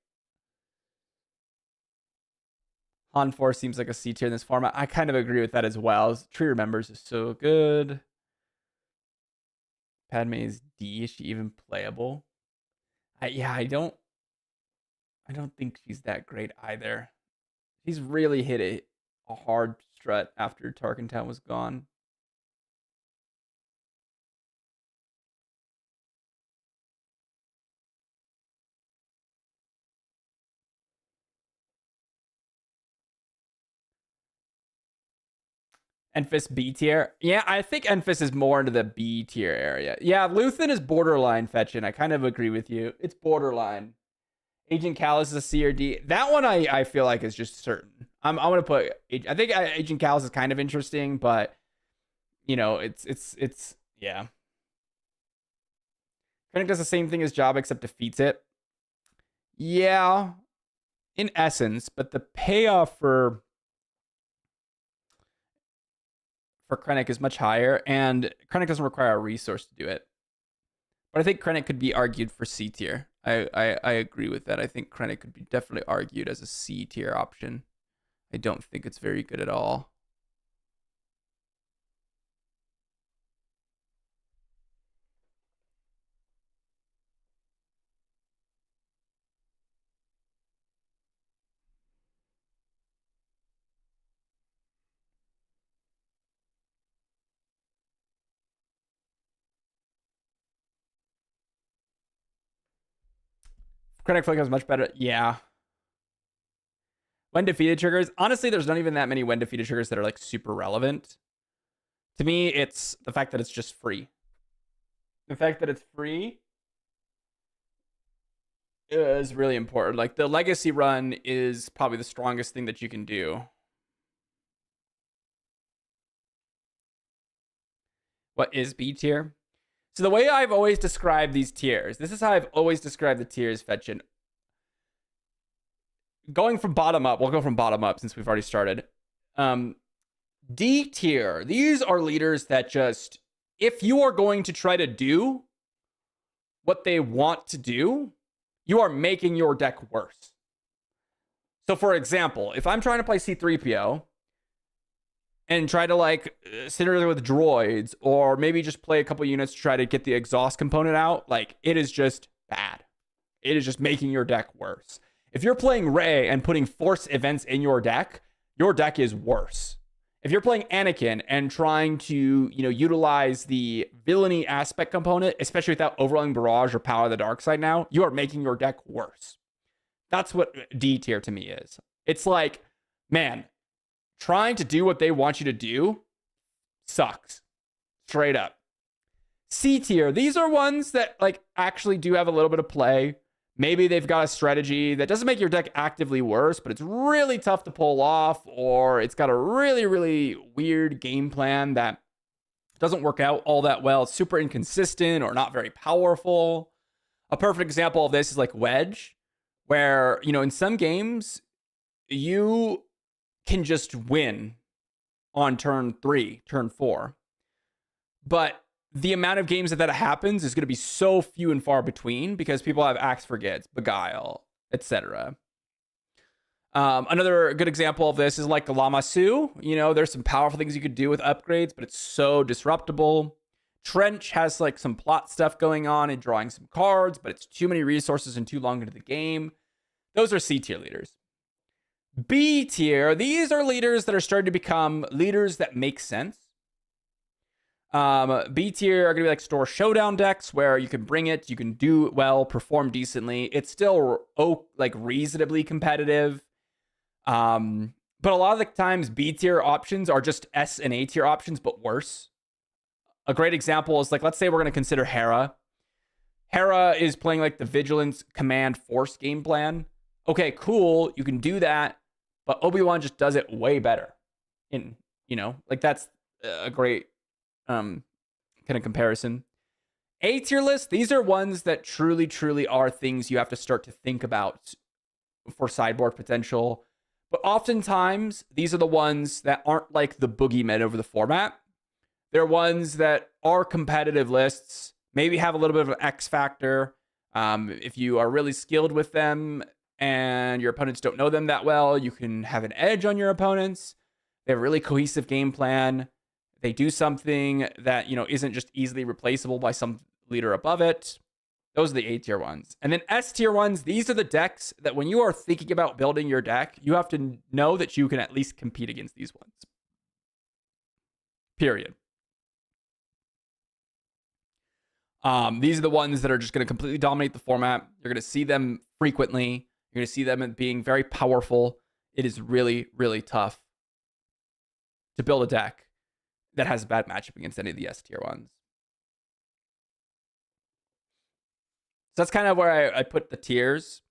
Han 4 seems like a C tier in this format. I kind of agree with that as well. Tree Remembers is so good. Padme is D. Is she even playable? I don't think she's that great either. She's really hit a hard strut after Tarkin Town was gone. Enfys B tier. Yeah, I think Enfys is more into the B tier area. Yeah, Luthen is borderline fetching. I kind of agree with you. It's borderline. Agent Callus is a C or D. That one I feel like is just certain. I'm gonna put. I think Agent Callus is kind of interesting, but it's yeah. Krennic does the same thing as Job except defeats it. Yeah, in essence, but the payoff for Krennic is much higher, and Krennic doesn't require a resource to do it. But I think Krennic could be argued for C tier. I agree with that. I think Krennic could be definitely argued as a C tier option. I don't think it's very good at all. Krennic Flick is much better. Yeah. When defeated triggers, honestly, there's not even that many when defeated triggers that are like super relevant. To me, it's the fact that it's just free. The fact that it's free is really important. Like the legacy run is probably the strongest thing that you can do. What is B tier? So the way I've always described these tiers, this is how I've always described the tiers, Fetchin. Going from bottom up, we'll go from bottom up since we've already started. D tier, these are leaders that just, if you are going to try to do what they want to do, you are making your deck worse. So for example, if I'm trying to play C3PO and try to like synergize with droids, or maybe just play a couple units to try to get the exhaust component out, like it is just bad. It is just making your deck worse. If you're playing Rey and putting force events in your deck is worse. If you're playing Anakin and trying to, utilize the villainy aspect component, especially without Overwhelming Barrage or Power of the Dark Side now, you are making your deck worse. That's what D tier to me is. It's like, man, trying to do what they want you to do sucks. Straight up. C tier, these are ones that like actually do have a little bit of play. Maybe they've got a strategy that doesn't make your deck actively worse, but it's really tough to pull off, or it's got a really, really weird game plan that doesn't work out all that well. It's super inconsistent or not very powerful. A perfect example of this is like Wedge, where, in some games, you can just win on turn 3, turn 4. But the amount of games that happens is going to be so few and far between because people have Axe Frigates, Beguile, etc. Another good example of this is like Lama Su. There's some powerful things you could do with upgrades, but it's so disruptible. Trench has like some plot stuff going on and drawing some cards, but it's too many resources and too long into the game. Those are C tier leaders. B tier, these are leaders that are starting to become leaders that make sense. B tier are going to be like Store Showdown decks where you can bring it, you can do well, perform decently. It's still like reasonably competitive. But a lot of the times B tier options are just S and A tier options, but worse. A great example is like, let's say we're going to consider Hera. Hera is playing like the Vigilance Command Force game plan. Okay, cool. You can do that, but Obi-Wan just does it way better. Like that's a great kind of comparison. A tier list, these are ones that truly, truly are things you have to start to think about for sideboard potential. But oftentimes, these are the ones that aren't like the boogeymen over the format. They're ones that are competitive lists, maybe have a little bit of an X factor. If you are really skilled with them and your opponents don't know them that well, you can have an edge on your opponents. They have a really cohesive game plan. They do something that, isn't just easily replaceable by some leader above it. Those are the A tier ones. And then S tier ones, these are the decks that when you are thinking about building your deck, you have to know that you can at least compete against these ones. Period. These are the ones that are just going to completely dominate the format. You're going to see them frequently. You're going to see them being very powerful. It is really, really tough to build a deck that has a bad matchup against any of the S tier ones. So that's kind of where I put the tiers.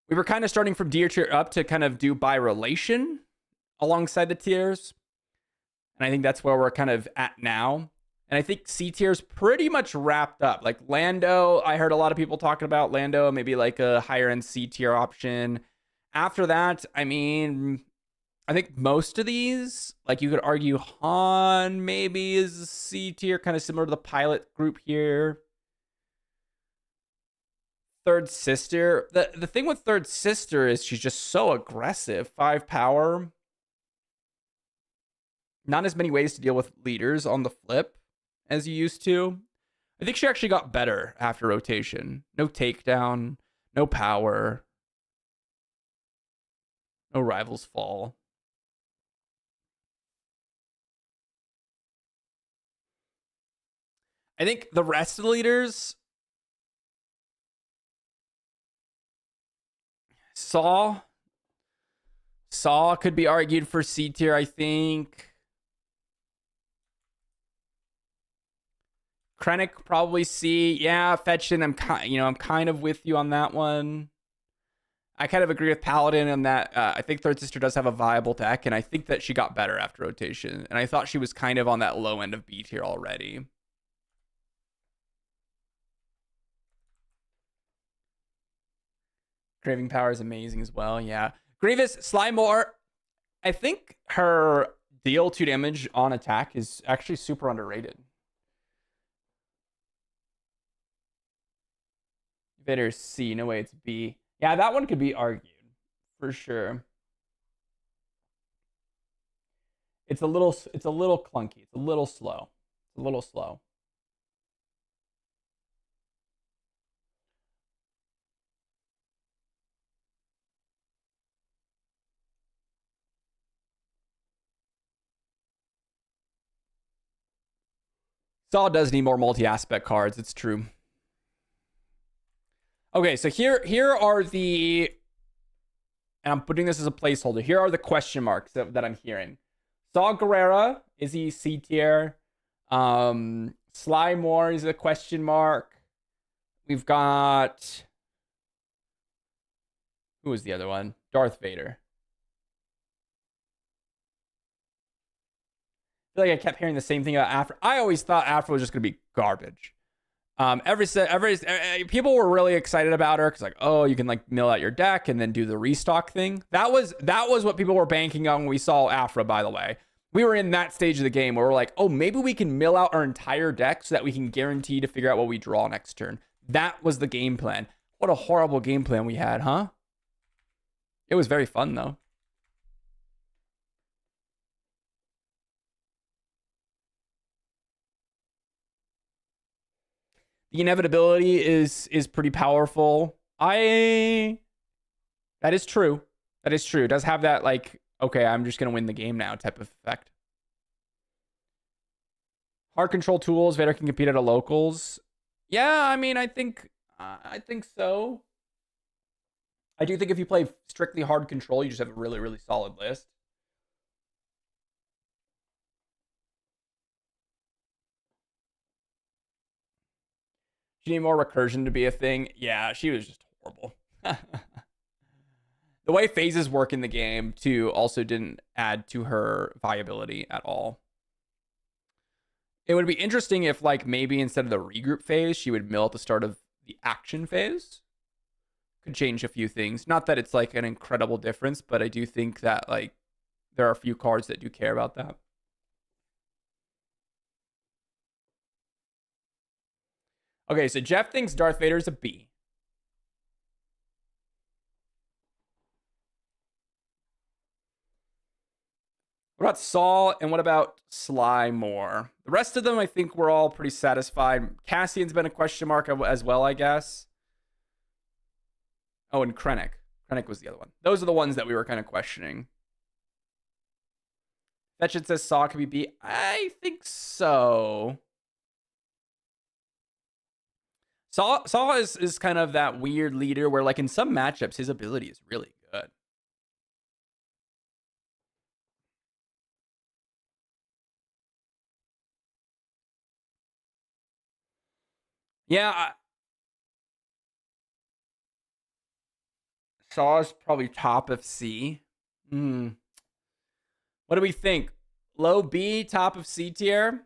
We were kind of starting from D tier up to kind of do by relation alongside the tiers. And I think that's where we're kind of at now. And I think C tier's pretty much wrapped up. Like Lando, I heard a lot of people talking about Lando, maybe like a higher end C tier option. After that, I think most of these, like you could argue Han maybe is a C tier, kind of similar to the pilot group here. Third Sister. The thing with Third Sister is she's just so aggressive. 5 power. Not as many ways to deal with leaders on the flip as you used to. I think she actually got better after rotation. No takedown, no power, no rivals fall. I think the rest of the leaders, Saw could be argued for C tier, I think. Krennic probably C. Yeah, Fetchin, I'm kind of with you on that one. I kind of agree with Paladin on that. I think Third Sister does have a viable deck, and I think that she got better after rotation. And I thought she was kind of on that low end of B tier already. Craving Power is amazing as well, yeah. Grievous, Slymore, I think her deal 2 damage on attack is actually super underrated. Vader C, no way it's B. Yeah, that one could be argued, for sure. it's a little clunky. It's a little slow. It's a little slow. Saw does need more multi-aspect cards. It's true. Okay, so here are the, and I'm putting this as a placeholder. Here are the question marks that I'm hearing. Saw Gerrera, is he C tier? Sly Moore is a question mark. We've got, who was the other one? Darth Vader. I feel like I kept hearing the same thing about Afro. I always thought Afro was just gonna be garbage. People were really excited about her because like, oh, you can like mill out your deck and then do the restock thing. That was what people were banking on when we saw Afra. By the way, we were in that stage of the game where we're like, oh, maybe we can mill out our entire deck so that we can guarantee to figure out what we draw next turn. That was the game plan. What a horrible game plan we had, huh? It was very fun though. The inevitability is pretty powerful. That is true. That is true. It does have that like, okay, I'm just gonna win the game now type of effect. Hard control tools, Vader can compete at a locals. Yeah, I mean, I think so. I do think if you play strictly hard control, you just have a really, really solid list. She need more recursion to be a thing. Yeah, she was just horrible. The way phases work in the game, too, also didn't add to her viability at all. It would be interesting if, like, maybe instead of the regroup phase, she would mill at the start of the action phase. Could change a few things. Not that it's, like, an incredible difference, but I do think that, like, there are a few cards that do care about that. Okay, so Jeff thinks Darth Vader is a B. What about Saul and what about Sly Moore? The rest of them, I think we're all pretty satisfied. Cassian's been a question mark as well, I guess. Oh, and Krennic. Krennic was the other one. Those are the ones that we were kind of questioning. Fetchit says Saw could be B. I think so. Saw is kind of that weird leader where, like, in some matchups, his ability is really good. Yeah, Saw's probably top of C. What do we think? Low B, top of C tier?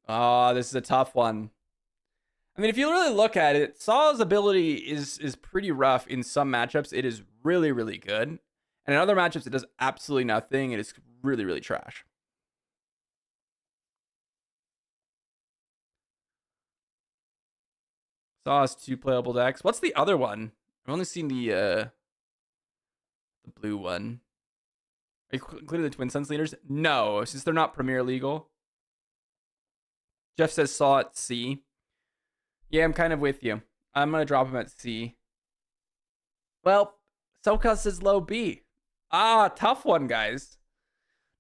Oh, this is a tough one. I mean, if you really look at it, Saw's ability is pretty rough in some matchups. It is really, really good. And in other matchups, it does absolutely nothing. It is really, really trash. Saw has 2 playable decks. What's the other one? I've only seen the blue one. Are you including the Twin Suns leaders? No, since they're not Premier legal. Jeff says Saw at C. Yeah, I'm kind of with you. I'm going to drop him at C. Well, Soka says low B. Tough one, guys.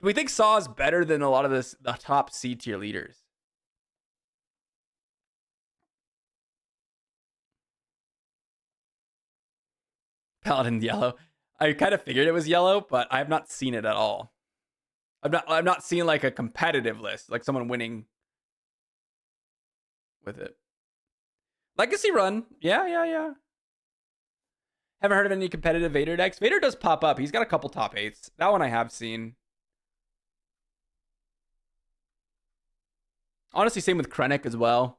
Do we think Saw is better than a lot of the top C tier leaders? Paladin yellow. I kind of figured it was yellow, but I have not seen it at all. I'm not seeing like a competitive list, like someone winning with it. Legacy run. Yeah. Haven't heard of any competitive Vader decks. Vader does pop up. He's got a couple top 8s. That one I have seen. Honestly, same with Krennic as well.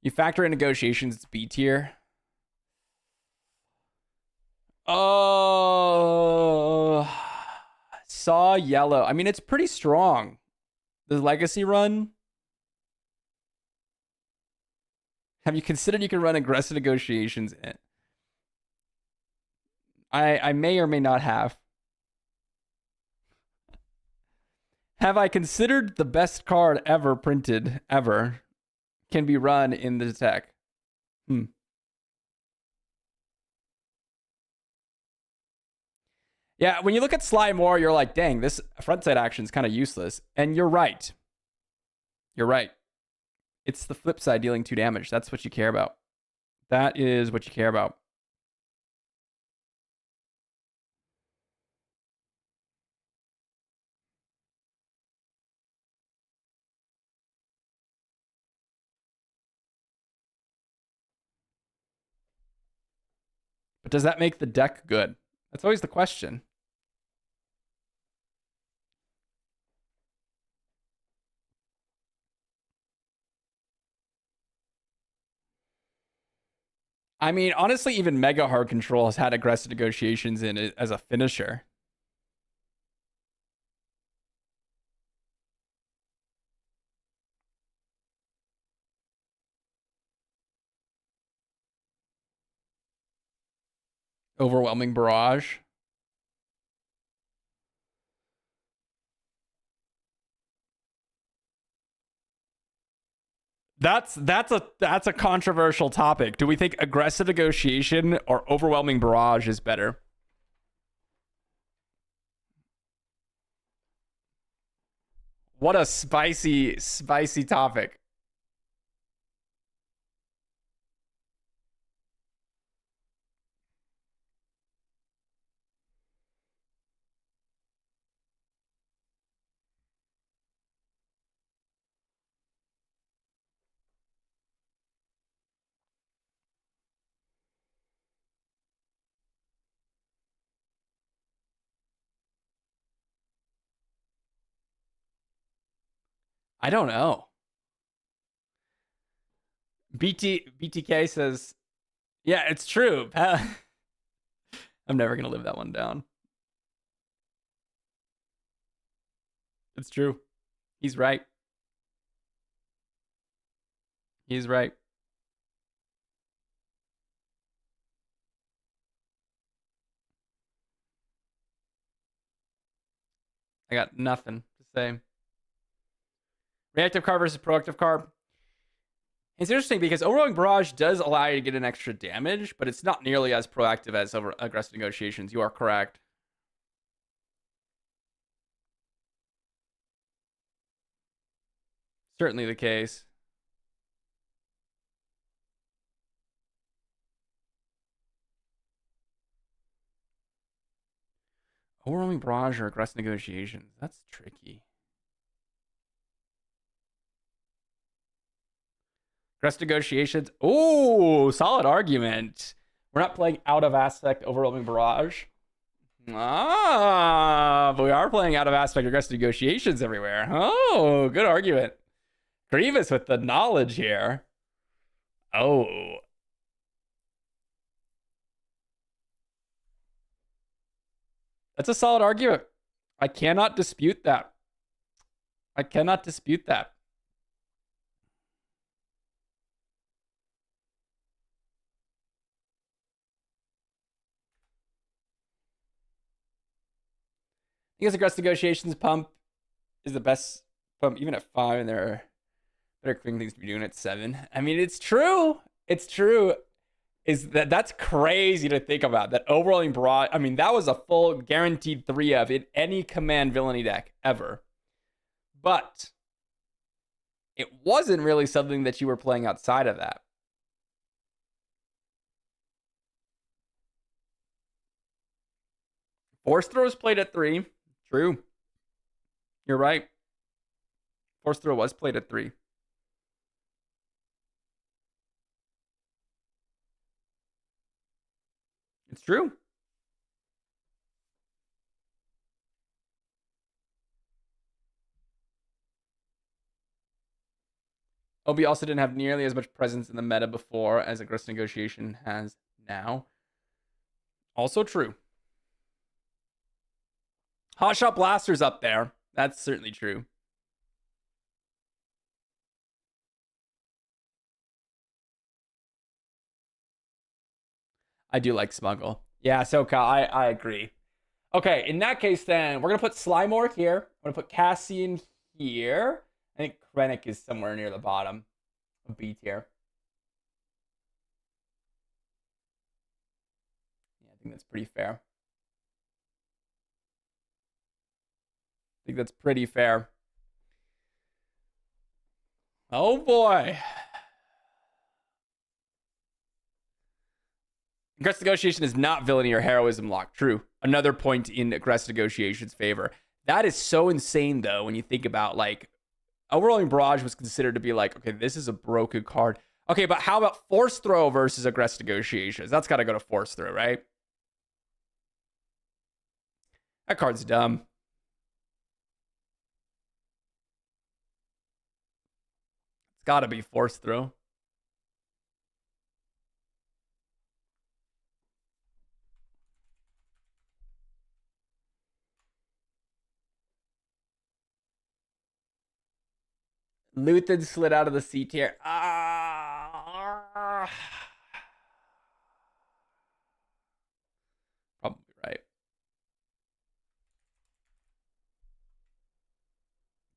You factor in negotiations, it's B tier. Oh, Saw yellow. I mean, it's pretty strong. The legacy run. Have you considered you can run aggressive negotiations in? I may or may not have. Have I considered the best card ever printed ever can be run in the deck? Yeah, when you look at Sly Moore, you're like, dang, this frontside action is kind of useless. And you're right. You're right. It's the flip side dealing 2 damage. That's what you care about. That is what you care about. But does that make the deck good? That's always the question. I mean, honestly, even Mega Hard Control has had aggressive negotiations in it as a finisher. Overwhelming Barrage. That's a controversial topic. Do we think aggressive negotiation or overwhelming barrage is better? What a spicy topic. I don't know. BTK says, yeah, it's true. I'm never going to live that one down. It's true. He's right. He's right. I got nothing to say. Reactive card versus proactive card. It's interesting because Overwhelming Barrage does allow you to get an extra damage, but it's not nearly as proactive as aggressive negotiations. You are correct. Certainly the case. Overwhelming Barrage or aggressive negotiations. That's tricky. Aggressive negotiations. Oh, solid argument. We're not playing out of aspect Overwhelming Barrage. But we are playing out of aspect aggressive negotiations everywhere. Oh, good argument. Grievous with the knowledge here. Oh. That's a solid argument. I cannot dispute that. I cannot dispute that. I guess aggressive negotiations pump is the best pump, even at 5, and there are better clean things to be doing at 7. I mean, it's true. It's true. Is that's crazy to think about. That overwhelming broad. I mean, that was a full guaranteed 3 of in any command villainy deck ever. But it wasn't really something that you were playing outside of that. Force throws played at 3. True. You're right. Force throw was played at 3. It's true. OB also didn't have nearly as much presence in the meta before as aggressive negotiation has now. Also true. Hotshot Blaster's up there. That's certainly true. I do like Smuggle. Yeah, SoCal, I agree. Okay, in that case, then we're gonna put Slimore here. I'm gonna put Cassian here. I think Krennic is somewhere near the bottom of B tier. Yeah, I think that's pretty fair. I think that's pretty fair. Oh boy. Aggressive negotiation is not villainy or heroism lock. True. Another point in aggressive negotiation's favor. That is so insane, though, when you think about, like, Overwhelming Barrage was considered to be like, okay, this is a broken card. Okay, but how about Force Throw versus aggressive negotiations? That's got to go to Force Throw, right? That card's dumb. It's got to be Force Throw. Luthen slid out of the C tier. Probably right.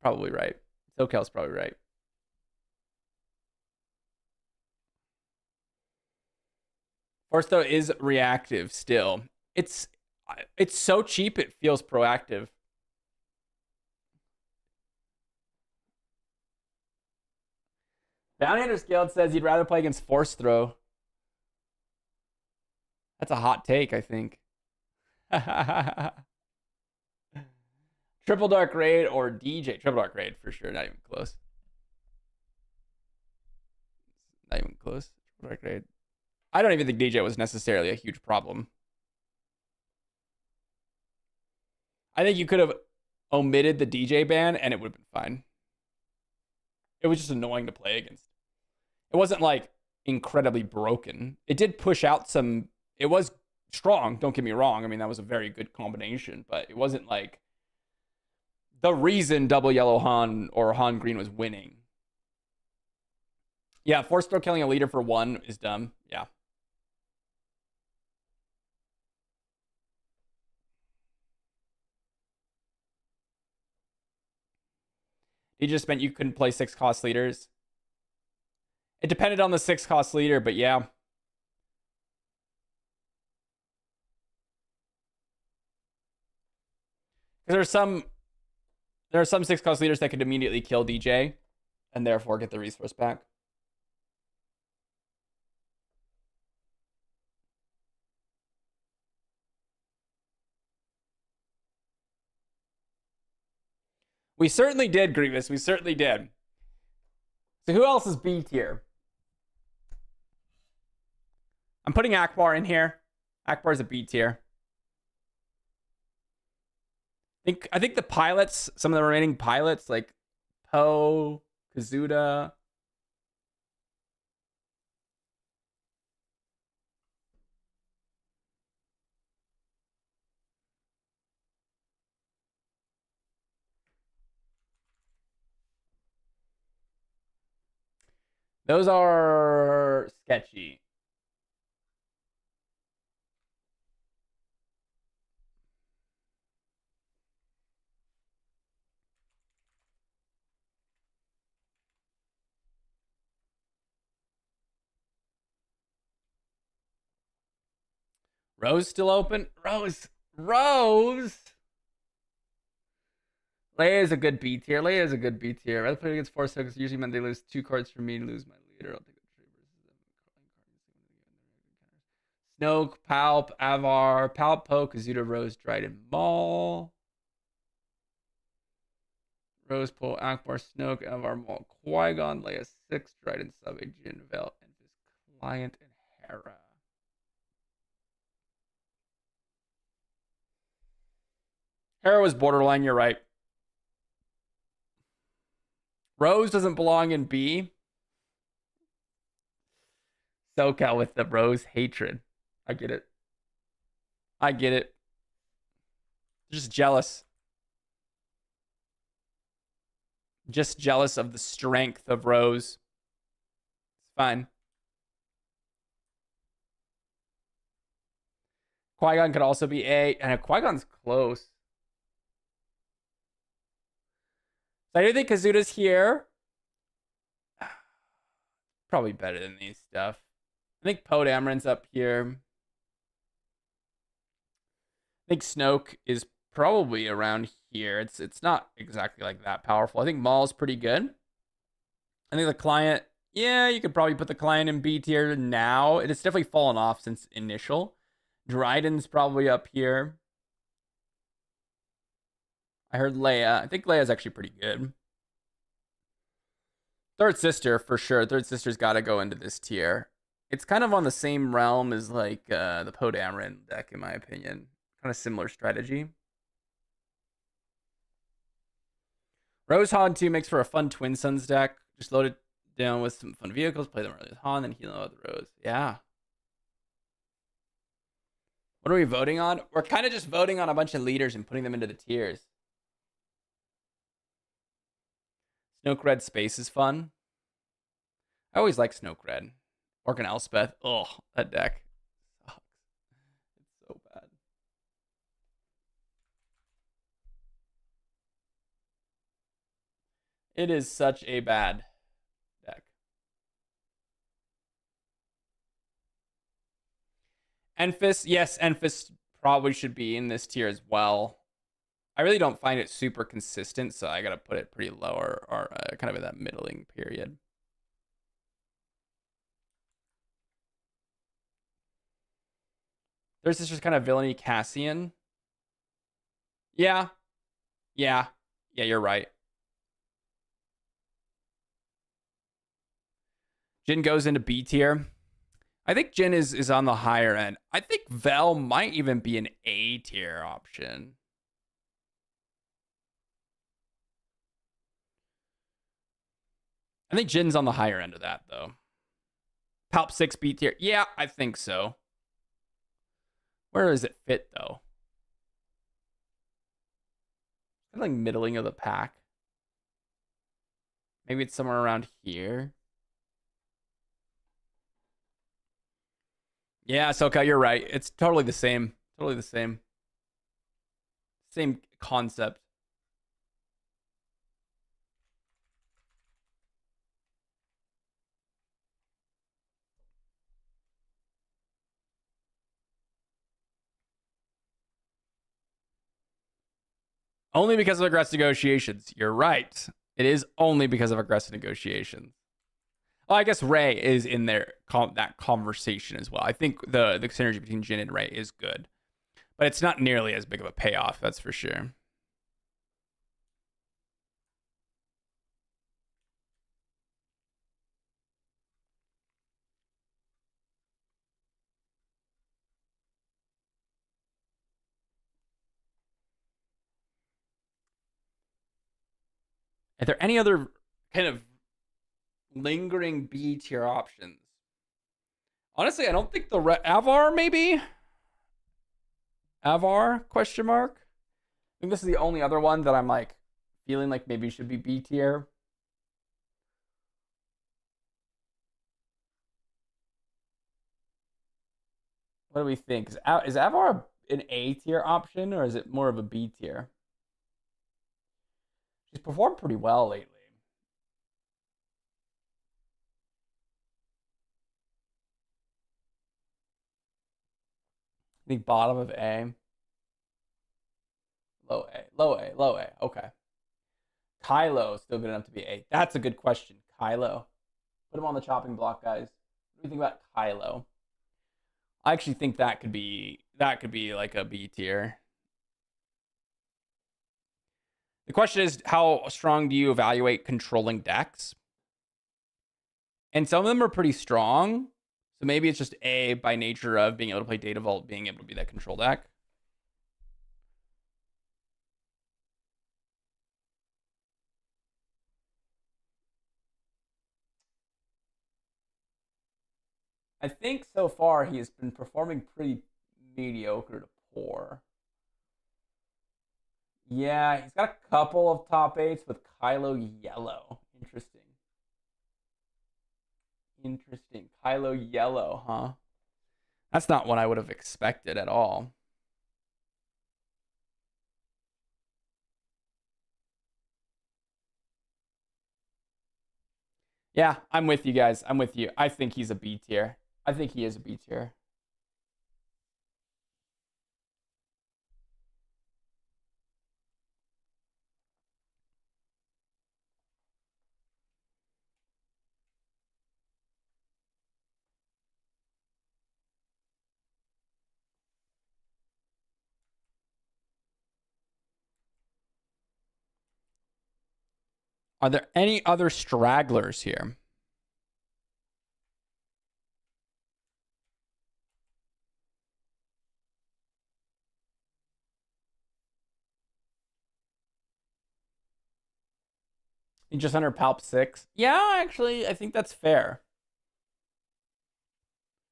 Probably right. SoCal's probably right. Force though is reactive still. It's so cheap it feels proactive. Bounty Hunters Guild says you'd rather play against Force Throw. That's a hot take, I think. Triple Dark Raid or DJ? Triple Dark Raid for sure. Not even close. Not even close. Triple Dark Raid. I don't even think DJ was necessarily a huge problem. I think you could have omitted the DJ ban and it would have been fine. It was just annoying to play against. It wasn't like incredibly broken. It did push out some. It was strong. Don't get me wrong. I mean, that was a very good combination, but it wasn't like the reason double yellow Han or Han green was winning. Yeah, Force Throw killing a leader for one is dumb. Yeah. He just meant you couldn't play 6 cost leaders. It depended on the 6 cost leader, but yeah. Because there are some 6 cost leaders that could immediately kill DJ and therefore get the resource back. We certainly did, Grievous. We certainly did. So who else is B tier? I'm putting Akbar in here. Akbar's a B tier. I think the pilots, some of the remaining pilots, like Poe, Kazuda. Those are sketchy. Rose still open? Rose. Leia is a good B tier. Leia is a good B tier. Rather play against 4 seconds usually meant they lose 2 cards for me and lose my leader. I'll take the trade versus Snoke, Palp, Avar, Palp, Poe, Kazuda, Rose, Dryden, Maul. Rose, Poe, Akbar, Snoke, Avar, Maul, Qui-Gon, Leia 6, Dryden, Sub, Jyn, Vel, and his client, and Hera. Hera was borderline, you're right. Rose doesn't belong in B. SoCal with the Rose hatred. I get it. I get it. Just jealous. Just jealous of the strength of Rose. It's fine. Qui-Gon could also be A, and Qui-Gon's close. So I do think Kazuda's here. Probably better than these stuff. I think Poe Dameron's up here. I think Snoke is probably around here. It's not exactly like that powerful. I think Maul's pretty good. I think the client, yeah, you could probably put the client in B tier now. It's definitely fallen off since initial. Dryden's probably up here. I heard Leia. I think Leia's actually pretty good. Third Sister, for sure. Third Sister's got to go into this tier. It's kind of on the same realm as like the Poe Dameron deck, in my opinion. Kind of similar strategy. Rose Han 2 makes for a fun Twin Suns deck. Just load it down with some fun vehicles, play them early with Han, then heal out the Rose. Yeah. What are we voting on? We're kind of just voting on a bunch of leaders and putting them into the tiers. Snoke Red Space is fun. I always like Snoke Red. Morgan Elspeth. Oh, that deck sucks. It's so bad. It is such a bad deck. Enfys, yes, Enfys probably should be in this tier as well. I really don't find it super consistent, so I gotta put it pretty low or kind of in that middling period. There's this just kind of villainy Cassian. Yeah. Yeah. Yeah, you're right. Jin goes into B tier. I think Jin is on the higher end. I think Vel might even be an A tier option. I think Jin's on the higher end of that, though. Palp 6 B tier. Yeah, I think so. Where does it fit, though? Kind of like middling of the pack. Maybe it's somewhere around here. Yeah, Soka, you're right. It's totally the same. Totally the same. Same concept. Only because of aggressive negotiations. You're right. It is only because of aggressive negotiations. Oh, I guess Rey is in there that conversation as well. I think the synergy between Jin and Rey is good, but it's not nearly as big of a payoff. That's for sure. Are there any other kind of lingering B tier options? Honestly, I don't think the Avar maybe. Avar question mark. I think this is the only other one that I'm like feeling like maybe should be B tier. What do we think? Is Avar an A tier option or is it more of a B tier? She's performed pretty well lately. I think bottom of A. Low A. Low A. Low A. Okay. Kylo still good enough to be A. That's a good question. Kylo. Put him on the chopping block, guys. What do you think about Kylo? I actually think that could be like a B tier. The question is, how strong do you evaluate controlling decks? And some of them are pretty strong. So maybe it's just A by nature of being able to play Data Vault, being able to be that control deck. I think so far he has been performing pretty mediocre to poor. Yeah, he's got a couple of top eights with Kylo Yellow. Interesting. Interesting. Kylo Yellow, huh? That's not what I would have expected at all. Yeah, I'm with you guys. I'm with you. I think he's a B tier. I think he is a B tier. Are there any other stragglers here? Just under Palp 6? Yeah, actually, I think that's fair.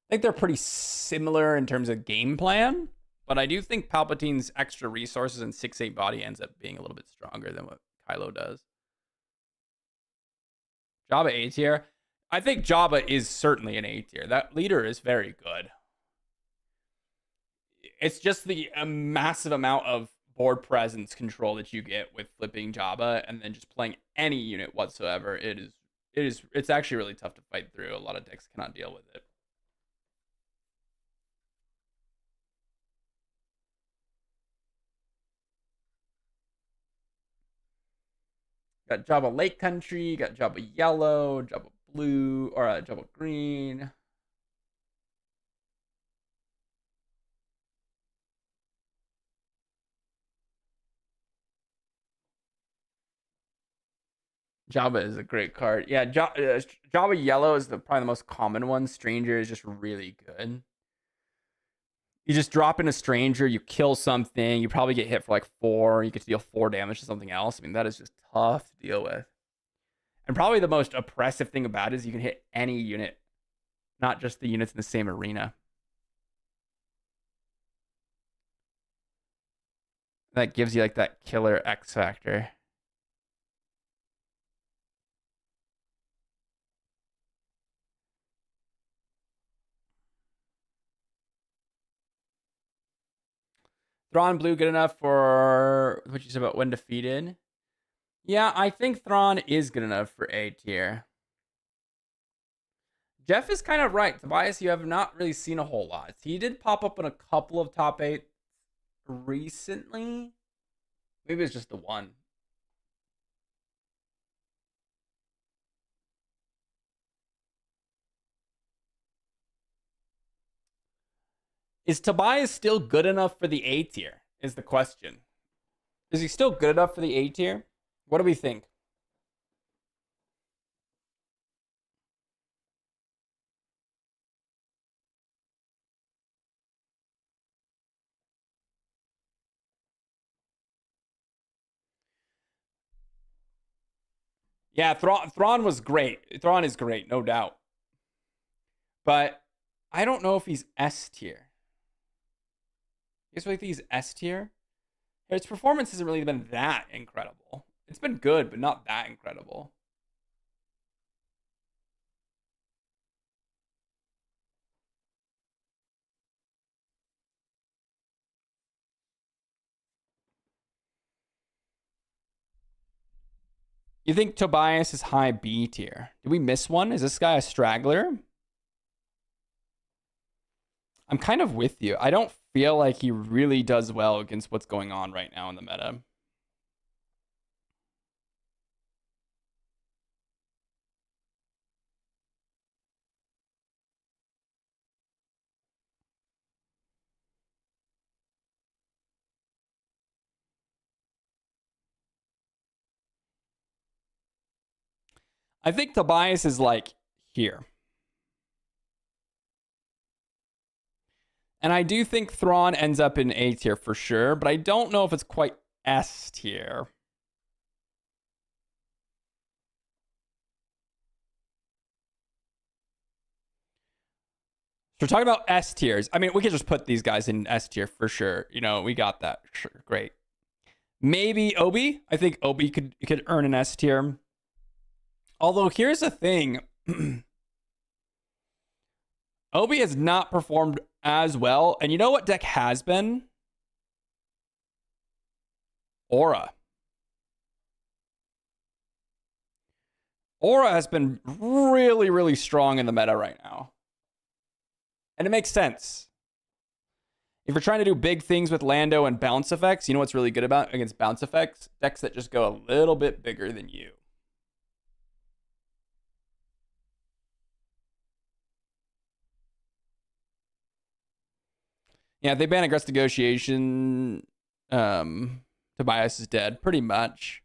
I think they're pretty similar in terms of game plan, but I do think Palpatine's extra resources and 6/8 body ends up being a little bit stronger than what Kylo does. Jabba A tier. I think Jabba is certainly an A tier. That leader is very good. It's just the massive amount of board presence control that you get with flipping Jabba and then just playing any unit whatsoever. It's actually really tough to fight through. A lot of decks cannot deal with it. Got Jabba Lake Country, got Jabba Yellow, Jabba Blue, or Jabba Green. Jabba is a great card. Yeah, Jabba Yellow is probably the most common one. Stranger is just really good. You just drop in a Stranger, you kill something, you probably get hit for like 4, you get to deal 4 damage to something else. I mean, that is just tough to deal with. And probably the most oppressive thing about it is you can hit any unit, not just the units in the same arena. That gives you like that killer X factor. Thrawn Blue good enough for what you said about when defeated? Yeah, I think Thrawn is good enough for A tier. Jeff is kind of right. Tobias, you have not really seen a whole lot. He did pop up in a couple of top 8 recently. Maybe it's just the one. Is Tobias still good enough for the A tier? Is the question. Is he still good enough for the A tier? What do we think? Yeah, Thrawn was great. Thrawn is great, no doubt. But I don't know if he's S tier. You guys really think he's S tier? His performance hasn't really been that incredible. It's been good, but not that incredible. You think Tobias is high B tier? Did we miss one? Is this guy a straggler? I'm kind of with you. I don't feel like he really does well against what's going on right now in the meta. I think Tobias is like here. And I do think Thrawn ends up in A tier for sure, but I don't know if it's quite S tier. So we're talking about S tiers. I mean, we could just put these guys in S tier for sure. You know, we got that. Sure, great. Maybe Obi. I think Obi could earn an S tier. Although here's the thing. Obi has not performed as well. And you know what deck has been? Aura. Aura has been really, really strong in the meta right now. And it makes sense. If you're trying to do big things with Lando and bounce effects, you know what's really good about against bounce effects? Decks that just go a little bit bigger than you. Yeah, if they ban Aggressive Negotiation, Tobias is dead, pretty much.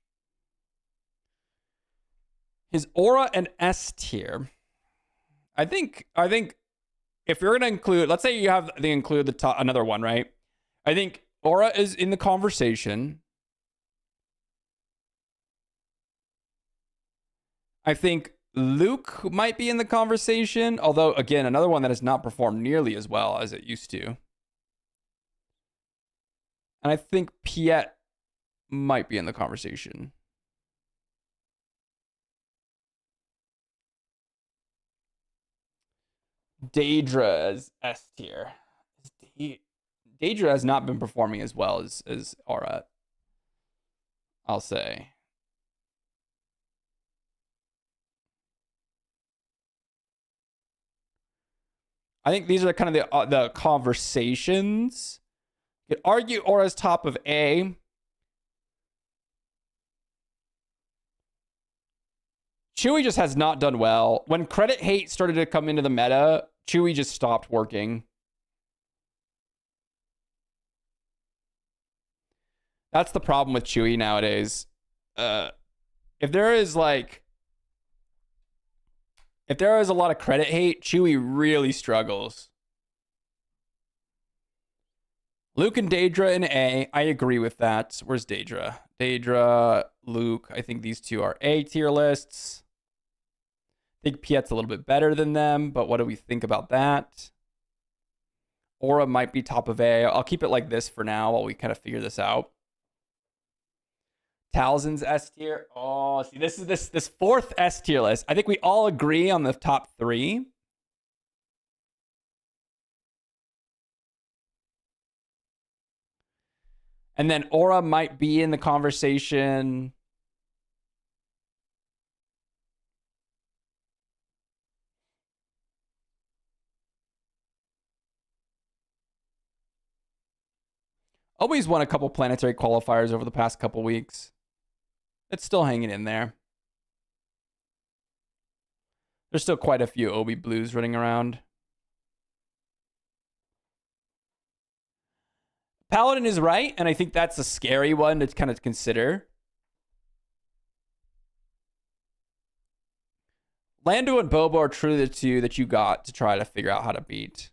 His Aura and S tier. I think if you're gonna include, let's say you have they include the top, another one, right? I think Aura is in the conversation. I think Luke might be in the conversation, although again, another one that has not performed nearly as well as it used to. And I think Piet might be in the conversation. Daedra as S tier. Daedra has not been performing as well as Aura, I'll say. I think these are kind of the conversations. You could argue Aura's top of A. Chewie just has not done well. When credit hate started to come into the meta, Chewie just stopped working. That's the problem with Chewie nowadays. If there is a lot of credit hate, Chewie really struggles. Luke and Daedra in A. I agree with that. Where's Daedra? Daedra, Luke. I think these two are A tier lists. I think Piet's a little bit better than them, but what do we think about that? Aura might be top of A. I'll keep it like this for now while we kind of figure this out. Talzin's S tier. Oh, see, this is this fourth S tier list. I think we all agree on the top three. And then Aura might be in the conversation. Always won a couple planetary qualifiers over the past couple weeks. It's still hanging in there. There's still quite a few Obi Blues running around. Paladin is right, and I think that's a scary one to kind of consider. Lando and Boba are truly the two that you got to try to figure out how to beat.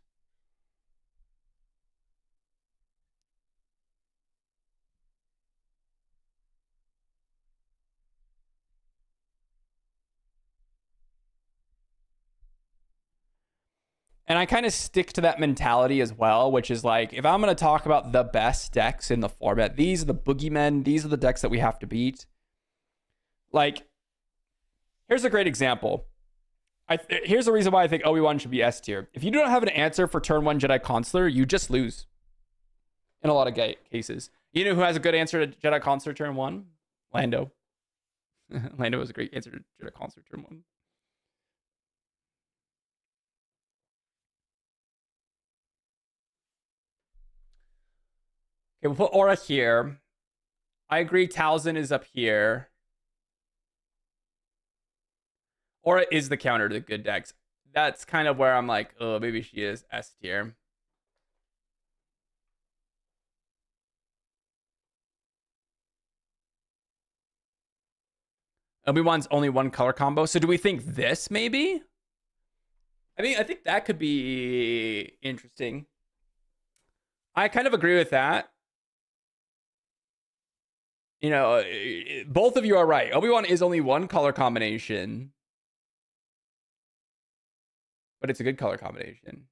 And I kind of stick to that mentality as well, which is like, if I'm going to talk about the best decks in the format, these are the boogeymen, these are the decks that we have to beat. Like, here's a great example. Here's the reason why I think Obi-Wan should be S tier. If you don't have an answer for turn 1 Jedi Consular, you just lose. In a lot of cases. You know who has a good answer to Jedi Consular turn 1? Lando. Lando was a great answer to Jedi Consular turn 1. Okay, we'll put Aura here. I agree Talzin is up here. Aura is the counter to the good decks. That's kind of where I'm like, oh, maybe she is S tier. Obi-Wan's only one color combo. So do we think this maybe? I mean, I think that could be interesting. I kind of agree with that. You know, both of you are right. Obi-Wan is only one color combination. But it's a good color combination.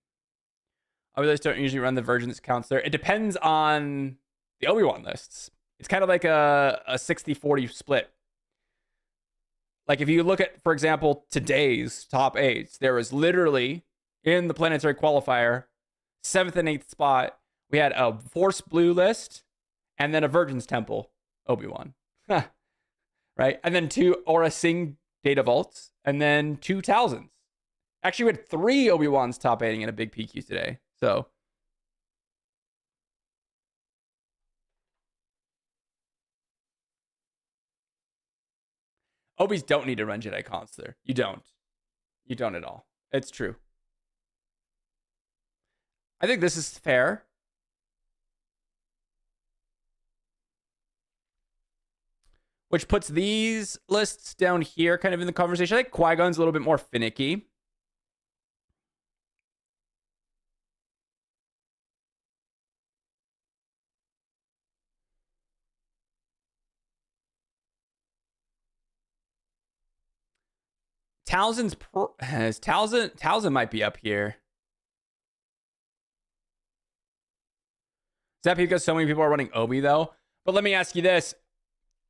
Obi-Wans don't usually run the versions counselor. It depends on the Obi-Wan lists. It's kind of like a 60-40 split. Like if you look at, for example, today's top 8s, there was literally, in the planetary qualifier, 7th and 8th spot, we had a Force Blue list, and then a Virgin's Temple Obi-Wan. Right? And then 2 Aura Sing Data Vaults, and then 2 Talzins. Actually, we had 3 Obi-Wans top 8ing in a big PQ today. So Obis don't need to run Jedi Consular. You don't. You don't at all. It's true. I think this is fair. Which puts these lists down here kind of in the conversation. I think Qui-Gon's a little bit more finicky. Talzin might be up here. Is that because so many people are running Obi, though? But let me ask you this.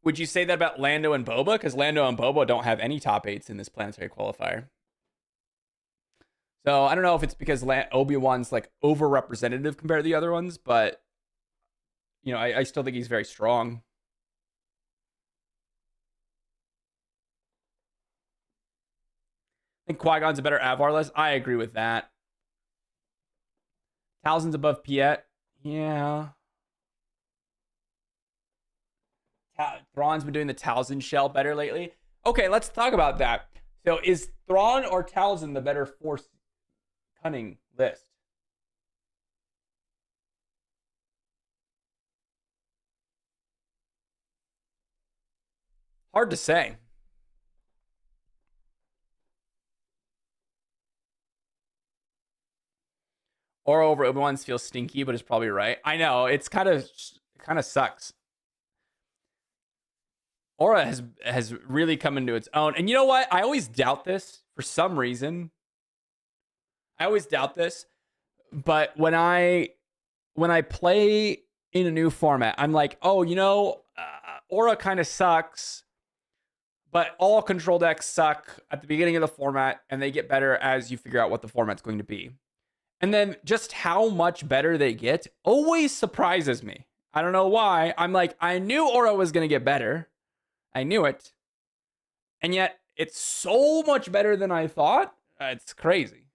Would you say that about Lando and Boba? Because Lando and Boba don't have any top 8s in this planetary qualifier. So I don't know if it's because Obi-Wan's like over-representative compared to the other ones, but you know, I still think he's very strong. I think Qui-Gon's a better Avar list. I agree with that. Talzin's above Piet. Yeah. Thrawn's been doing the Talzin shell better lately. Okay, let's talk about that. So is Thrawn or Talzin the better Force cunning list? Hard to say. Aura over Obi-Wan's feels stinky, but it's probably right. I know, it's kind of sucks. Aura has really come into its own. And you know what? I always doubt this for some reason. I always doubt this. But when I play in a new format, I'm like, oh, you know, Aura kind of sucks. But all control decks suck at the beginning of the format, and they get better as you figure out what the format's going to be. And then just how much better they get always surprises me. I don't know why. I'm like, I knew Aura was going to get better. I knew it. And yet, it's so much better than I thought. It's crazy.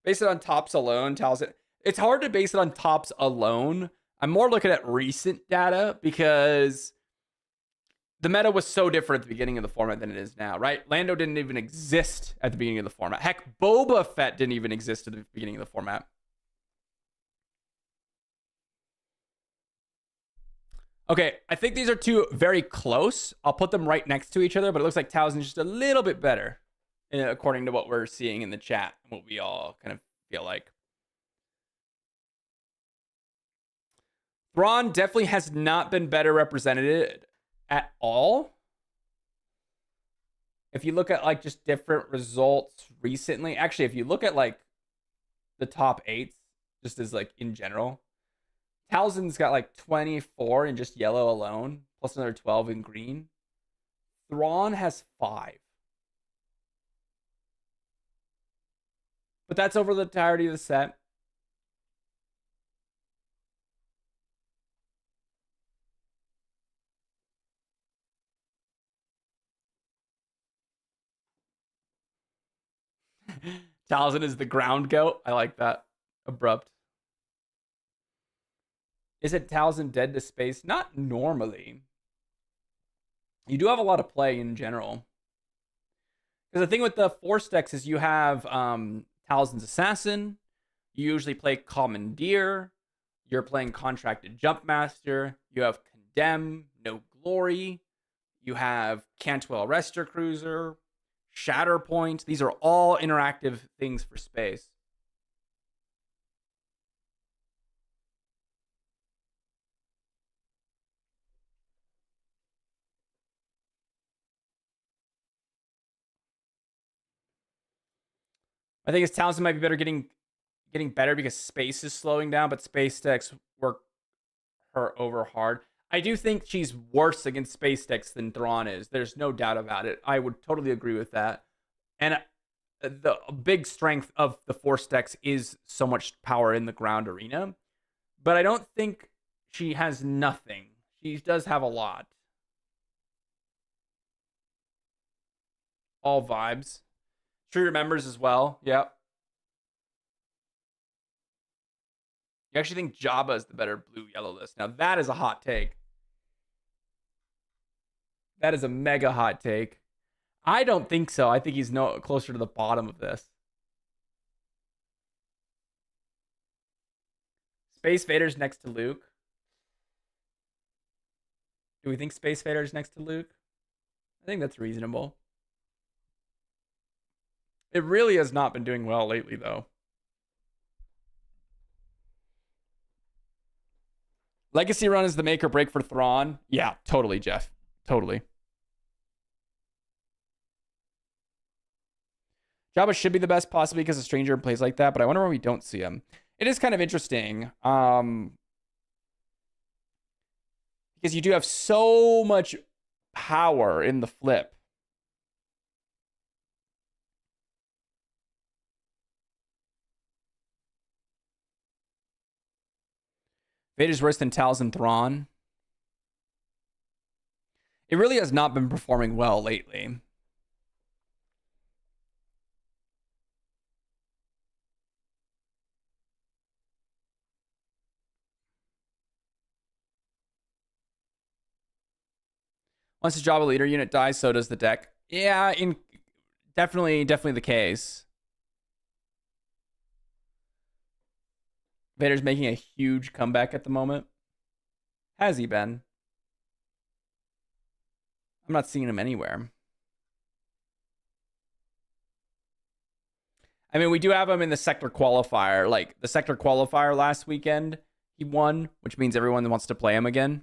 Base it on tops alone tells it. It's hard to base it on tops alone. I'm more looking at recent data because the meta was so different at the beginning of the format than it is now, right? Lando didn't even exist at the beginning of the format. Heck, Boba Fett didn't even exist at the beginning of the format. Okay, I think these are two very close. I'll put them right next to each other, but it looks like Talzin's just a little bit better, according to what we're seeing in the chat, what we all kind of feel like. Thrawn definitely has not been better represented at all. If you look at like just different results recently, actually, if you look at like the top 8s, just as like in general, Talzin's got like 24 in just yellow alone, plus another 12 in green. Thrawn has 5. But that's over the entirety of the set. Talzin is the ground goat. I like that. Abrupt. Is it Talzin dead to space? Not normally. You do have a lot of play in general. Because the thing with the Force decks is you have Talzin's Assassin. You usually play Commandeer. You're playing Contracted Jumpmaster. You have Condemn, No Glory. You have Cantwell Rester Cruiser, Shatterpoint. These are all interactive things for space. I think his Talzin might be better getting better because space is slowing down, but space decks work her over hard. I do think she's worse against space decks than Thrawn is. There's no doubt about it. I would totally agree with that. And the big strength of the Force decks is so much power in the ground arena, but I don't think she has nothing. She does have a lot. All vibes. True remembers as well. Yep. You actually think Jabba is the better blue-yellow list. Now, that is a hot take. That is a mega hot take. I don't think so. I think he's no closer to the bottom of this. Space Vader's next to Luke. Do we think Space Vader's next to Luke? I think that's reasonable. It really has not been doing well lately, though. Legacy run is the make or break for Thrawn. Yeah, totally, Jeff. Totally. Jabba should be the best possibly because a stranger plays like that, but I wonder why we don't see him. It is kind of interesting. Because you do have so much power in the flip. Vader's worse than Talzin Thrawn. It really has not been performing well lately. Once the Jabba leader unit dies, so does the deck. Yeah, definitely the case. Vader's making a huge comeback at the moment. Has he been? I'm not seeing him anywhere. I mean, we do have him in the sector qualifier. Like, the sector qualifier last weekend, he won, which means everyone wants to play him again.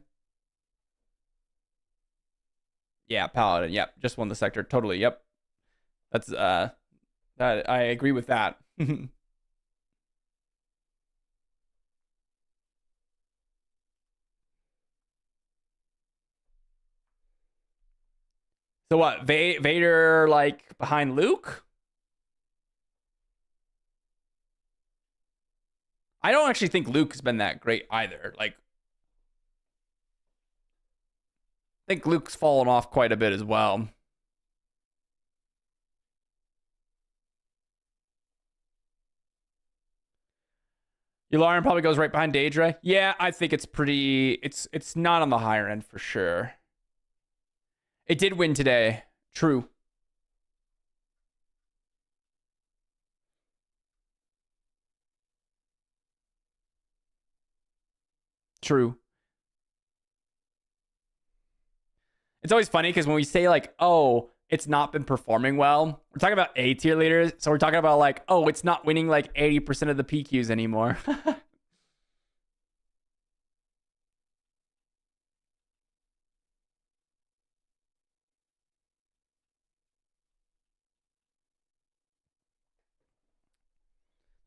Yeah, Paladin. Yep, just won the sector. Totally. Yep. That's that I agree with that. So what? Vader like behind Luke? I don't actually think Luke has been that great either. Like, I think Luke's fallen off quite a bit as well. Yularen probably goes right behind Daedra. Yeah, I think it's pretty. It's not on the higher end for sure. It did win today. True. True. It's always funny because when we say like, oh, it's not been performing well, we're talking about A tier leaders. So we're talking about like, oh, it's not winning like 80% of the PQs anymore.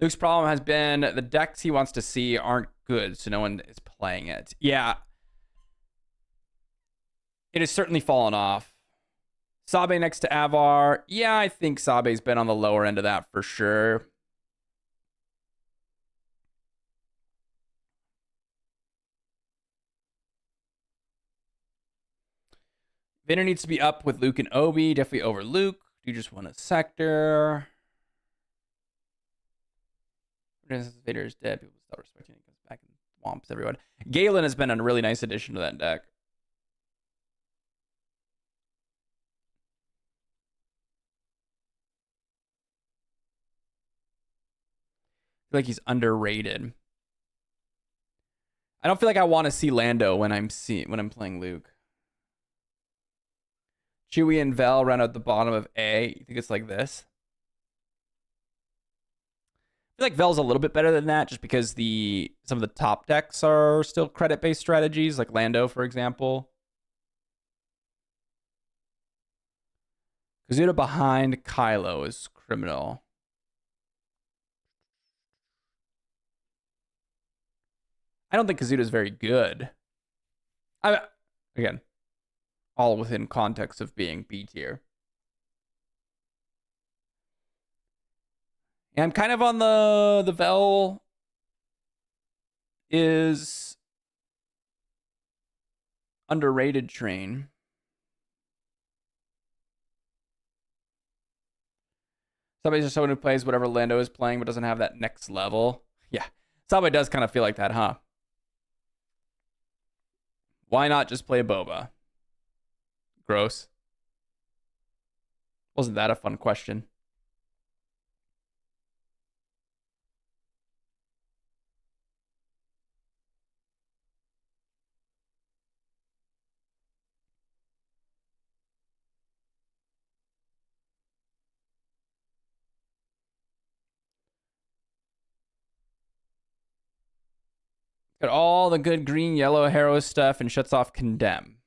Luke's problem has been the decks he wants to see aren't good, so no one is playing it. Yeah. It has certainly fallen off. Sabe next to Avar. Yeah, I think Sabe's been on the lower end of that for sure. Vader needs to be up with Luke and Obi. Definitely over Luke. You just won a sector. Vader is dead. People stop respecting it. Comes back and womps everyone. Galen has been a really nice addition to that deck. I feel like he's underrated. I don't feel like I want to see Lando when I'm playing Luke. Chewie and Vel run out the bottom of A. You think it's like this? I feel like Vel's a little bit better than that just because some of the top decks are still credit-based strategies, like Lando, for example. Kazuda behind Kylo is criminal. I don't think Kazuda is very good. Again, all within context of being B tier. And I'm kind of on the Vel is underrated train. Somebody's just someone who plays whatever Lando is playing but doesn't have that next level. Yeah. Somebody does kind of feel like that, huh? Why not just play Boba? Gross. Wasn't that a fun question? Got all the good green, yellow Harrow stuff and shuts off Condemn.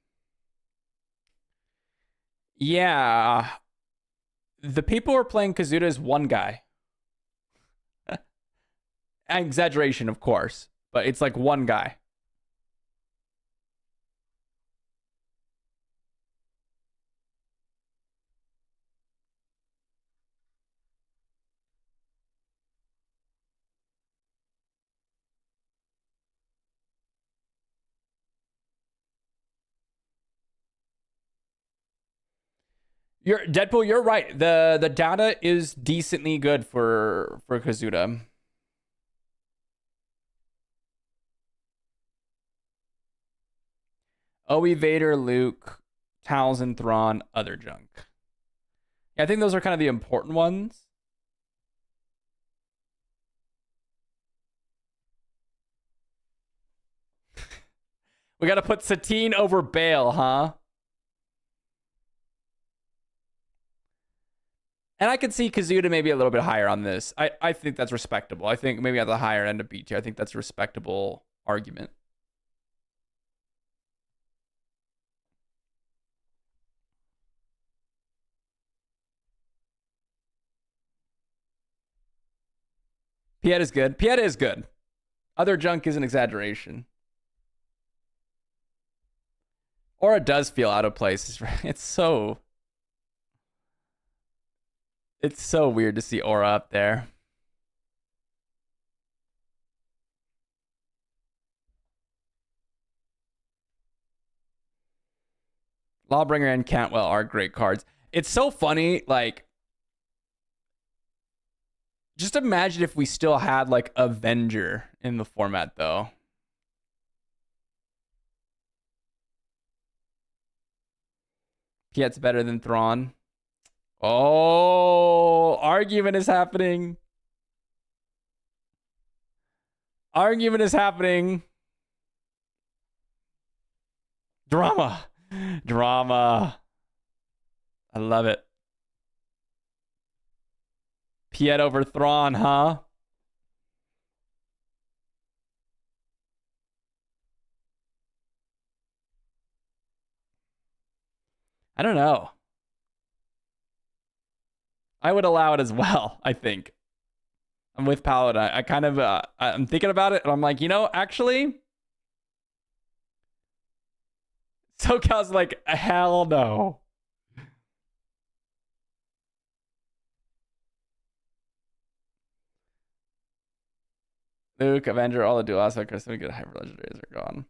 Yeah. The people who are playing Kazuda is one guy. Exaggeration, of course, but it's like one guy. You're Deadpool, you're right. The data is decently good for Kazuda. Obi, Vader, Luke, Talzin, Thrawn, other junk. Yeah, I think those are kind of the important ones. We got to put Satine over Bale, huh? And I could see Kazuda maybe a little bit higher on this. I think that's respectable. I think maybe at the higher end of B tier. I think that's a respectable argument. Piet is good. Piet is good. Other junk is an exaggeration. Aura does feel out of place. It's so weird to see Aura up there. Lawbringer and Cantwell are great cards. It's so funny, like, just imagine if we still had like Avenger in the format though. Piet's better than Thrawn. Oh, argument is happening. Argument is happening. Drama. Drama. I love it. Piet over Thrawn, huh? I don't know. I would allow it as well, I think. I'm with Paladin. I kind of, I'm thinking about it, and I'm like, you know, actually, SoCal's like, hell no. Luke, Avenger, all the dual aspects, some good hyper legendaries are gone.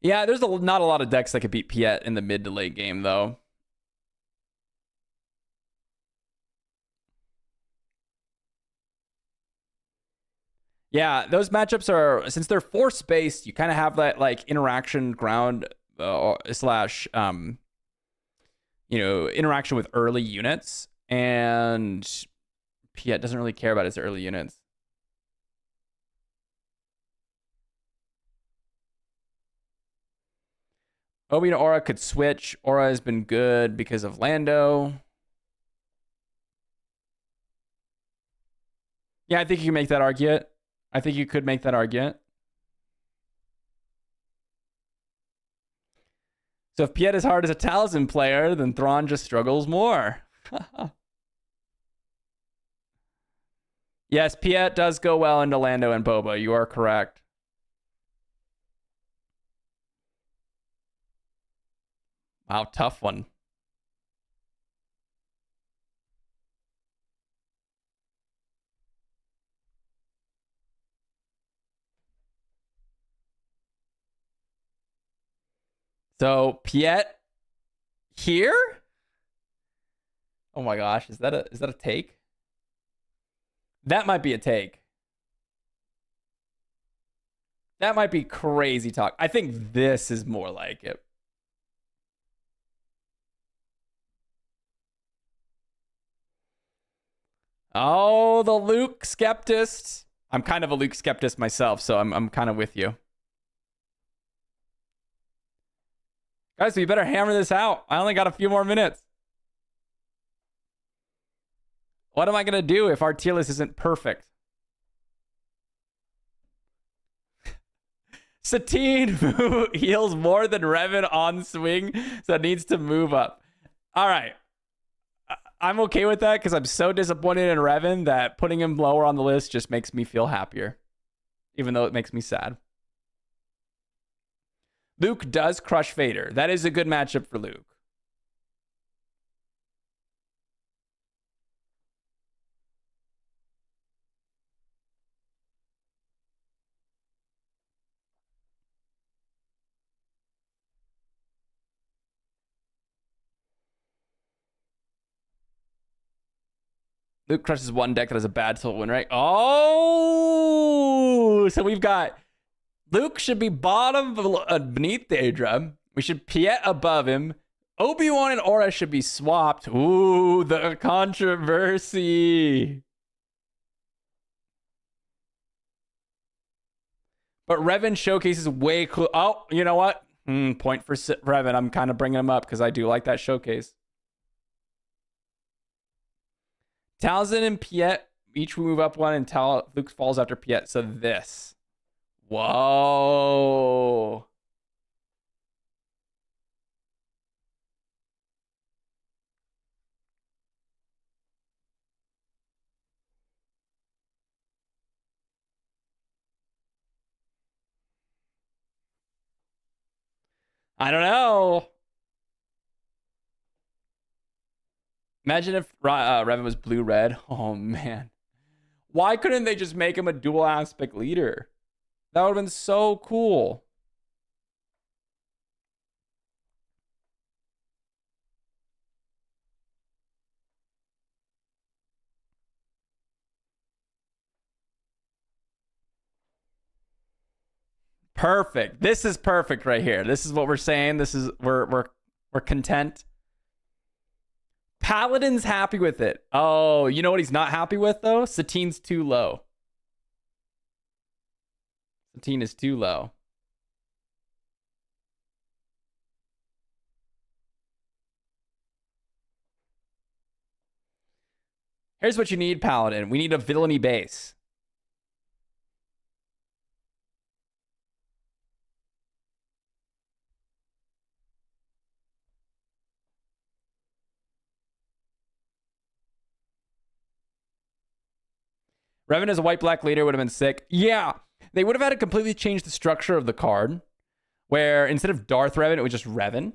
Yeah, there's not a lot of decks that could beat Piet in the mid to late game, though. Yeah, those matchups are, since they're force based, you kind of have that like interaction ground slash you know, interaction with early units, and Piet doesn't really care about his early units. Obi and Aura could switch. Aura has been good because of Lando. Yeah, I think you can make that argument. I think you could make that argument. So if Piet is hard as a Talzin player, then Thrawn just struggles more. Yes, Piet does go well into Lando and Boba. You are correct. Wow, tough one. So Piet here? Oh my gosh, is that a take? That might be a take. That might be crazy talk. I think this is more like it. Oh, the Luke skeptist. I'm kind of a Luke skeptist myself, so I'm kind of with you. Guys, we better hammer this out. I only got a few more minutes. What am I going to do if our tier list isn't perfect? Satine heals more than Revan on swing, so it needs to move up. All right. I'm okay with that because I'm so disappointed in Revan that putting him lower on the list just makes me feel happier, even though it makes me sad. Luke does crush Vader. That is a good matchup for Luke. Luke crushes one deck that has a bad tilt win, right? Oh, so we've got Luke should be bottom beneath Daedra. We should Piet above him. Obi-Wan and Aura should be swapped. Ooh, the controversy. But Revan showcases way cool. Oh, you know what? Point for Revan. I'm kind of bringing him up because I do like that showcase. Talzin and Piet each move up one, and Luke falls after Piet. So this. Whoa. I don't know. Imagine if Revan was blue-red. Oh, man. Why couldn't they just make him a dual aspect leader? That would have been so cool. Perfect. This is perfect right here. This is what we're saying. This is we're content. Paladin's happy with it. Oh, you know what he's not happy with though? Satine's too low. Satine is too low. Here's what you need, Paladin. We need a villainy base. Revan as a white-black leader would have been sick. Yeah, they would have had to completely change the structure of the card, where instead of Darth Revan, it was just Revan.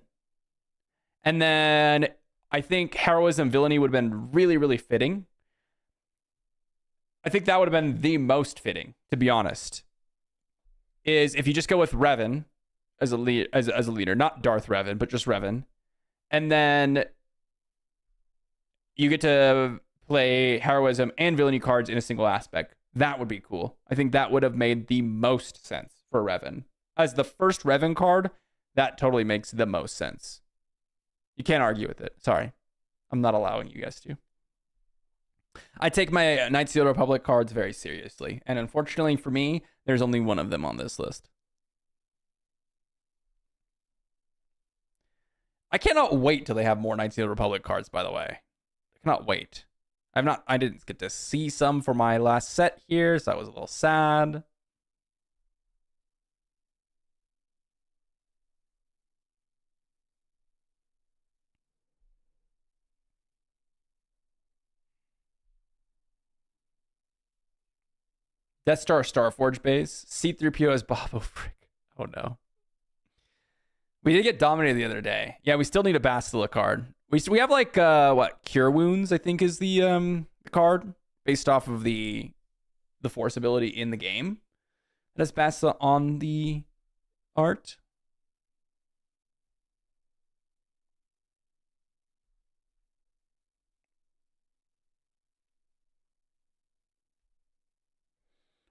And then I think heroism villainy would have been really, really fitting. I think that would have been the most fitting, to be honest. Is if you just go with Revan as a leader, not Darth Revan, but just Revan, and then you get to play heroism and villainy cards in a single aspect. That would be cool. I think that would have made the most sense for Revan. As the first Revan card, that totally makes the most sense. You can't argue with it. Sorry. I'm not allowing you guys to. I take my Knights of the Old Republic cards very seriously. And unfortunately for me, there's only one of them on this list. I cannot wait till they have more Knights of the Old Republic cards, by the way. I cannot wait. I didn't get to see some for my last set here, so that was a little sad. Death Star Starforge base. C-3PO as Bobo Frick. Oh no. We did get dominated the other day. Yeah, we still need a Bastila card. We have like what, Cure Wounds, I think is the card based off of the force ability in the game. That's Bastila on the art.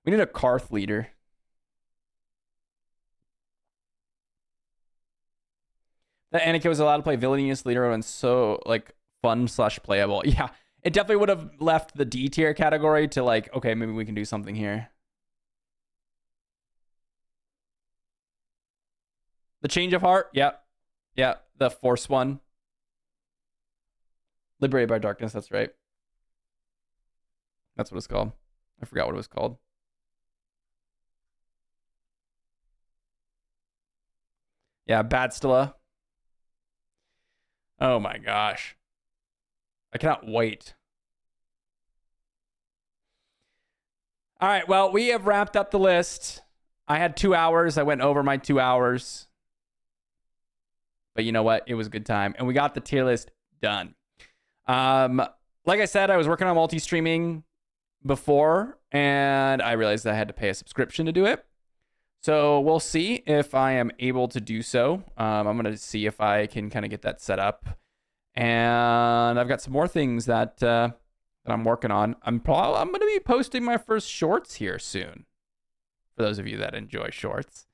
We need a Karth leader. That Anakin was allowed to play Villainous leader and so like fun / playable. Yeah, it definitely would have left the D tier category to like, okay, maybe we can do something here. The Change of Heart, yep. Yeah, the Force one. Liberated by Darkness, that's right. That's what it's called. I forgot what it was called. Yeah, Bastila. Oh my gosh. I cannot wait. All right, well, we have wrapped up the list. I had 2 hours. I went over my 2 hours. But you know what? It was a good time. And we got the tier list done. Like I said, I was working on multi-streaming before, and I realized I had to pay a subscription to do it. So we'll see if I am able to do so. I'm going to see if I can kind of get that set up. And I've got some more things that I'm working on. I'm going to be posting my first shorts here soon. For those of you that enjoy shorts.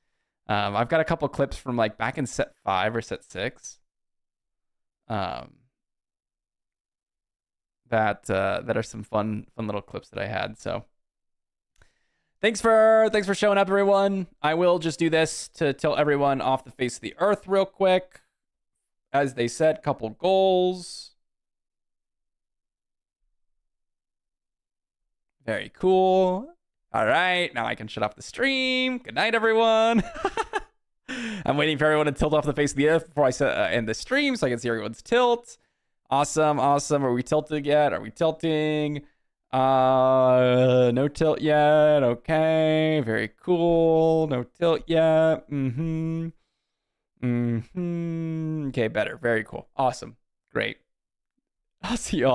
I've got a couple clips from like back in set 5 or set 6. That are some fun little clips that I had. So thanks for showing up, everyone. I will just do this to tell everyone off the face of the earth real quick. As they said, couple goals. Very cool. All right, now I can shut off the stream. Good night, everyone. I'm waiting for everyone to tilt off the face of the earth before I end the stream so I can see everyone's tilt. Awesome. Are we tilted yet? Are we tilting? No tilt yet. Okay, very cool. No tilt yet. Okay, better. Very cool. Awesome. Great. I'll see y'all.